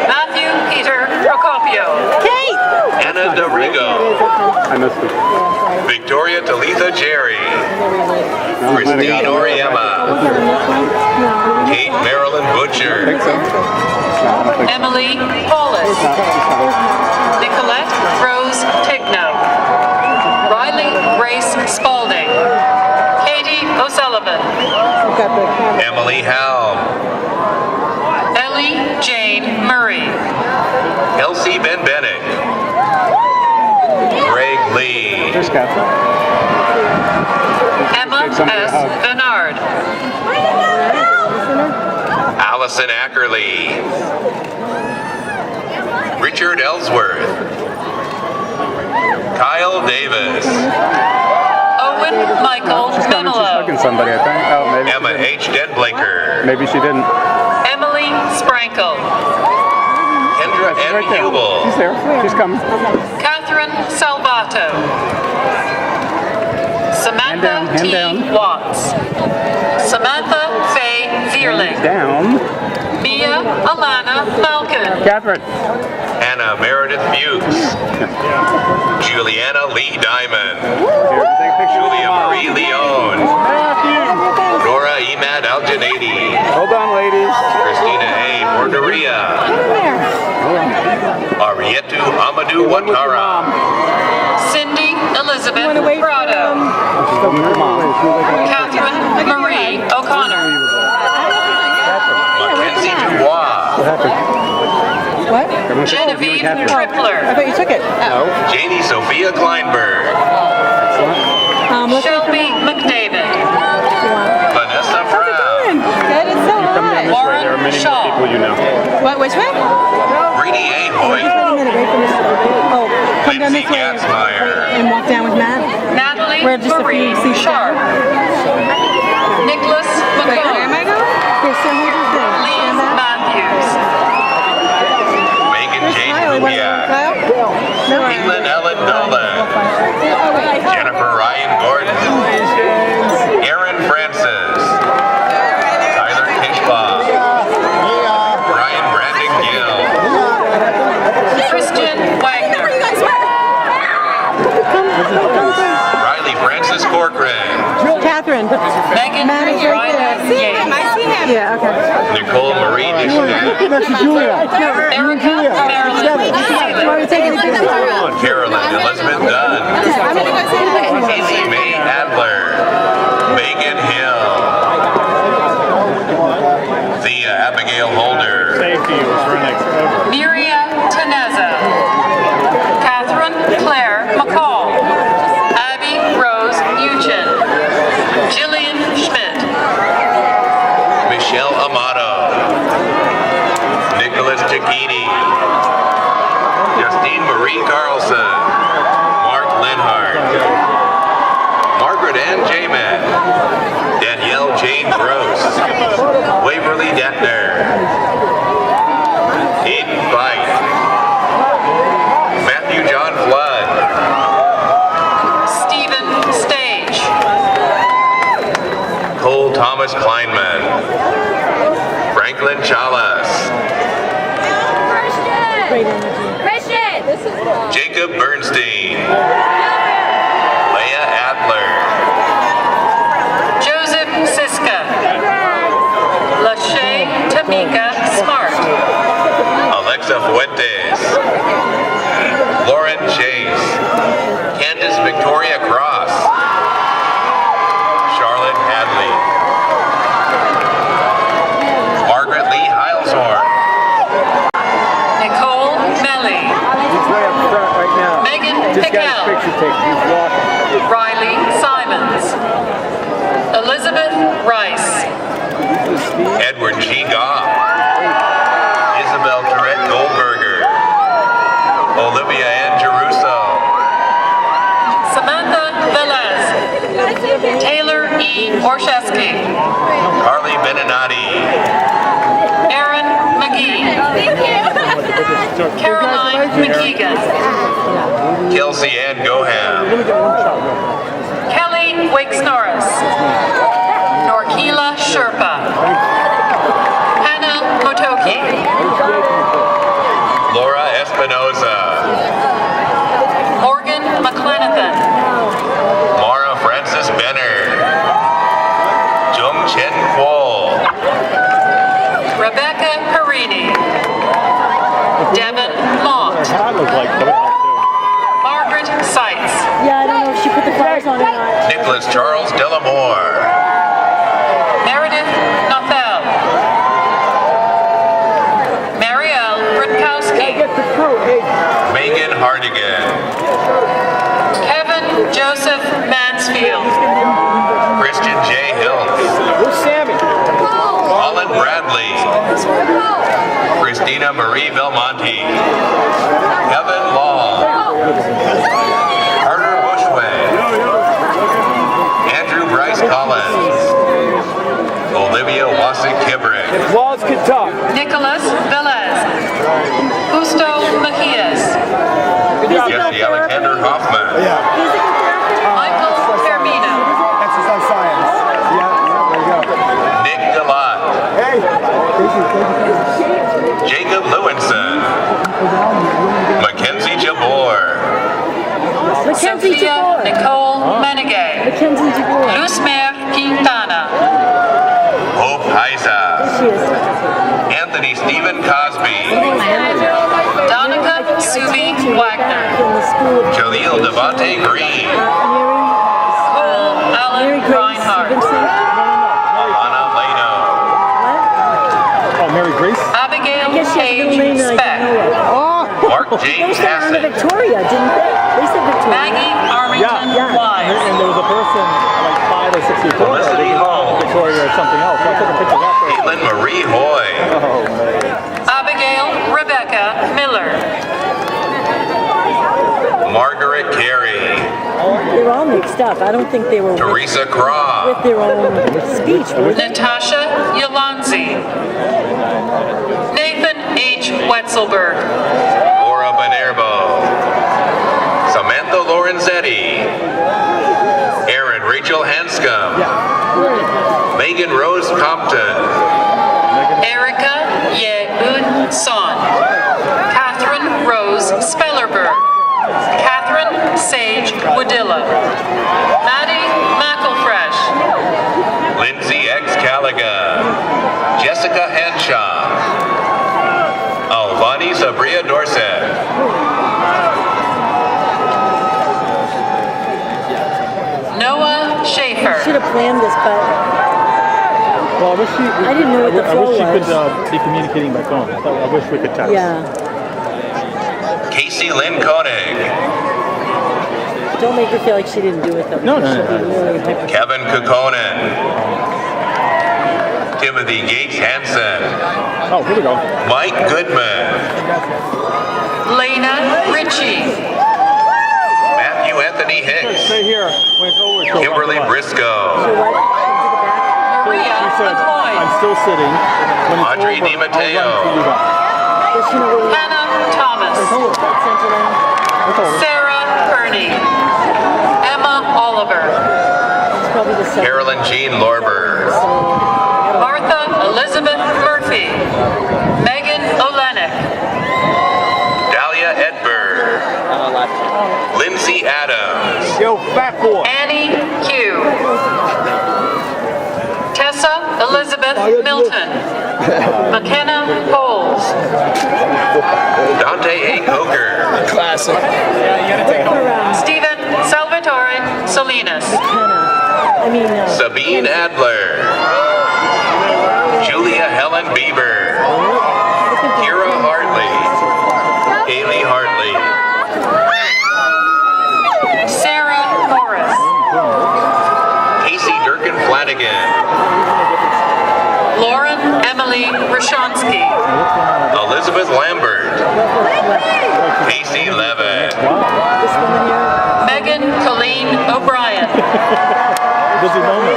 Matthew Peter Procopio. Anna Dorigo. I missed it. Victoria Talitha Jerry. Christine Oriema. Kate Marilyn Butcher. Emily Paulus. Nicolette Rose Tigno. Riley Grace Spalding. Katie O'Sullivan. Emily Howe. Ellie Jane Murray. Elsie Ben Bennett. Greg Lee. Emma S. Bernard. Allison Ackerley. Richard Ellsworth. Kyle Davis. Owen Michael Memelo. Somebody, I think. Oh, maybe. Emma H. Denblaker. Maybe she didn't. Emily Sprankle. Kendra M. Hubel. She's there. She's coming. Catherine Salvato. Samantha T. Watts. Samantha Faye Vierling. Down. Mia Alana Malkin. Catherine. Anna Meredith Bukes. Juliana Lee Diamond. Julia Marie Leone. Nora Emad Aljanady. Amadou Ouattara. Cindy Elizabeth Prado. Catherine Marie O'Connor. Mackenzie Dubois. What? Genevieve I Tripler. thought you took it. Janie Sophia Kleinberg. Shelby McDavid. Vanessa Brown. Good, it's so hot. Lauren Shaw. What, which way? Brady A. Hoyt. Wait a minute, wait for this. Oh, come down Lindsay this way Gatzmeyer. and walk down with Matt. Natalie We're just a Marie few seats Sharp. Nicholas Wait, where am McComb. I going? Here, so hold this down. Lee Stand back. Matthews. Megan Jane Smiley, what- Kubiak. No. England Ellen Dolan. Oh, wait. Jennifer Ryan Gordon. Aaron Francis. Tyler Kishbaugh. Brian Brandon Gill. Christian Wagner. Riley Francis Corcoran. Catherine. Megan Matt is right Riley there. Yates. I see him. Yeah, okay. Nicole Marie Nishnan. Erica Marilyn Seelig. Carolyn Elizabeth Dunn. Casey May Adler. Megan Hill. Thea Abigail Holder. Safety was running forever. Miria Teneza. Catherine Claire McCall. Abby Rose Uchin. Jillian Schmidt. Michelle Amato. Nicholas Cicchini. Justine Marie Carlson. Mark Linhart. Margaret Ann Jamin. Danielle Jane Gross. Waverly Detner. Aiden Fight. Matthew John Flood. Stephen Stage. Cole Thomas Kleinman. Franklin Chalas. Jacob Bernstein. Leah Adler. Joseph Siska. Lachey Tamika Smart. Alexa Fuentes. Lauren Chase. Candace Victoria Cross. Charlotte Hadley. Margaret Lee Heilshorn. Nicole Melly. He's way up front right now. Megan Just got his Pickell. picture taken. He's walking. Riley Simons. Elizabeth Rice. Edward G. Goff. Isabel Tourette Goldberger. Olivia Ann Jeruso. Samantha Velez. Taylor E. Orshesky. Carly Beninati. Aaron McGee. Caroline McKeegan. Kelsey Ann Goham. Kelly Wakes Norris. Norkila Sherpa. Hannah Motoki. Laura Espinoza. Morgan McClenathan. Mara Francis Benner. Jung Chen Kuo. Rebecca Perini. Devin Mont. Margaret Seitz. Yeah, I don't know if she put the flowers on or not. Nicholas Charles Delamore. Meredith Nothel. Marielle Rutkowski. Megan Hardigan. Kevin Joseph Mansfield. Christian J. Hiltz. Where's Sammy? Colin Bradley. Christina Marie Belmonte. Kevin Long. Carter Bushway. Andrew Bryce Collins. Olivia Wasik Kibrick. Walls can talk. Nicholas Velez. Justo Mejias. Jesse Alexander Hoffman. Michael Fermino. Exercise science. Yeah, there you go. Nick Galat. Hey. Jacob Lewinson. Mackenzie Jabor. Sophia Nicole Menegay. Luzmer Quintana. Hope Heisa. Anthony Stephen Cosby. Donica Subi Wagner. In the school of Jaleel Devontae Green. Cole Allen Reinhardt. Alana Leno. Oh, Mary Grace? Abigail I guess she has a middle name Page that I Speck. didn't know of. Mark They James said Anna Hassan. Victoria, didn't they? They said Victoria. Maggie Armington Yeah. Wise. And there was a person like 5 or 6 years old. Felicity Hall. Victoria or something else. So I took a picture of that. Caitlin Marie Hoy. Oh, man. Abigail Rebecca Miller. Margaret Carey. They were all mixed up. I don't think they were Teresa Craw. with their own speech, were they? Natasha Yolanzi. Nathan H. Wetzelberg. Laura Banerbo. Samantha Lorenzetti. Erin Rachel Hanscom. Megan Rose Compton. Erica Yeun Son. Catherine Rose Spellerberg. Catherine Sage Woodilla. Maddie McElfresh. Lindsay X. Callaghan. Jessica Henshaw. Alvani Sabria Dorset. Noah Schaefer. Should have planned this, but Well, I didn't know what the I flow wish she could was. be communicating by phone. I wish we could text. Yeah. Casey Lynn Koenig. Don't make her feel like she didn't do it, though. No, no, She'll no, be no. really hyper- Kevin Kukkonen. Timothy Gates Hansen. Oh, here we go. Mike Goodman. Lena Ritchie. Matthew Anthony Hicks. Stay here. When it's over, she'll Kimberly come to us. Briscoe. Maria She said, McCoy. I'm still sitting. When it's Audrey over, Di I'll run Matteo. to you guys. Does she know where we Hannah Thomas. sent it in? It's over. Sarah Kearney. Emma Oliver. It's probably the second. Carolyn Jean Lorber. Martha Elizabeth Murphy. Megan Olenek. Dahlia Edberg. Lindsay Adams. Yo, fat boy. Annie Q. Tessa Elizabeth Milton. McKenna Coles. Dante A. Coker. Classic. Stephen Salvatore Salinas. Sabine Adler. Julia Helen Bieber. Kira Hartley. Haley Hartley. Sarah Morris. Casey Durkin Flanagan. Lauren Emily Rashonsky. Elizabeth Lambert. Casey Levitt. Megan Colleen O'Brien. Does he know me?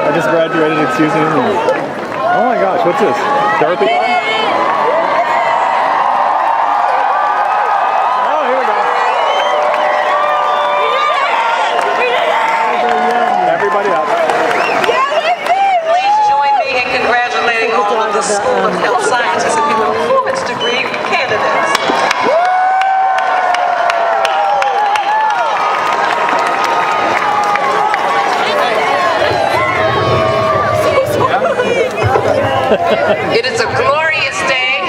I just graduated, excuse me. Oh my gosh, what's this? Therapy class? Oh, here we go. Everybody up. Please join me in congratulating all of the School of Health Sciences and Human Performance degree candidates. It is a glorious day.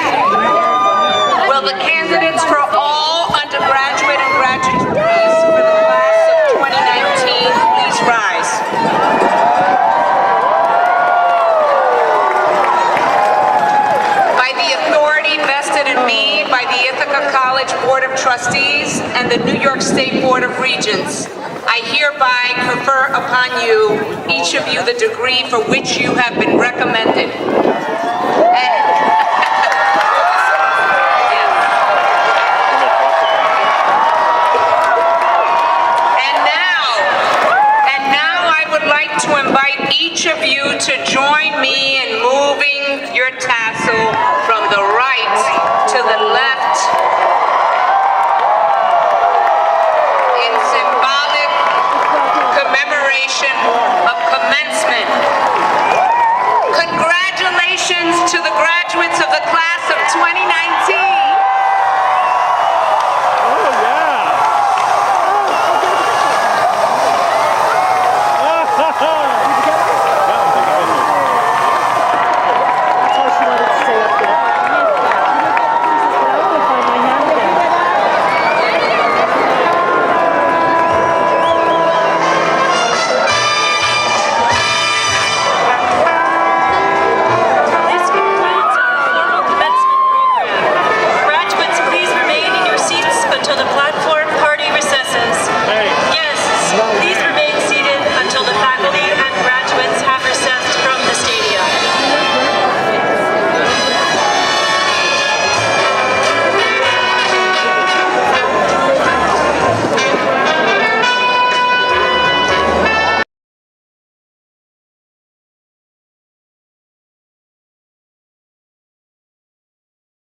Will the candidates for all undergraduate and graduate degrees for the class of 2019 please rise? By the authority vested in me by the Ithaca College Board of Trustees and the New York State Board of Regents, I hereby confer upon you, each of you, the degree for which you have been recommended. And now I would like to invite each of you to join me in moving your tassel from the right to the left in symbolic commemoration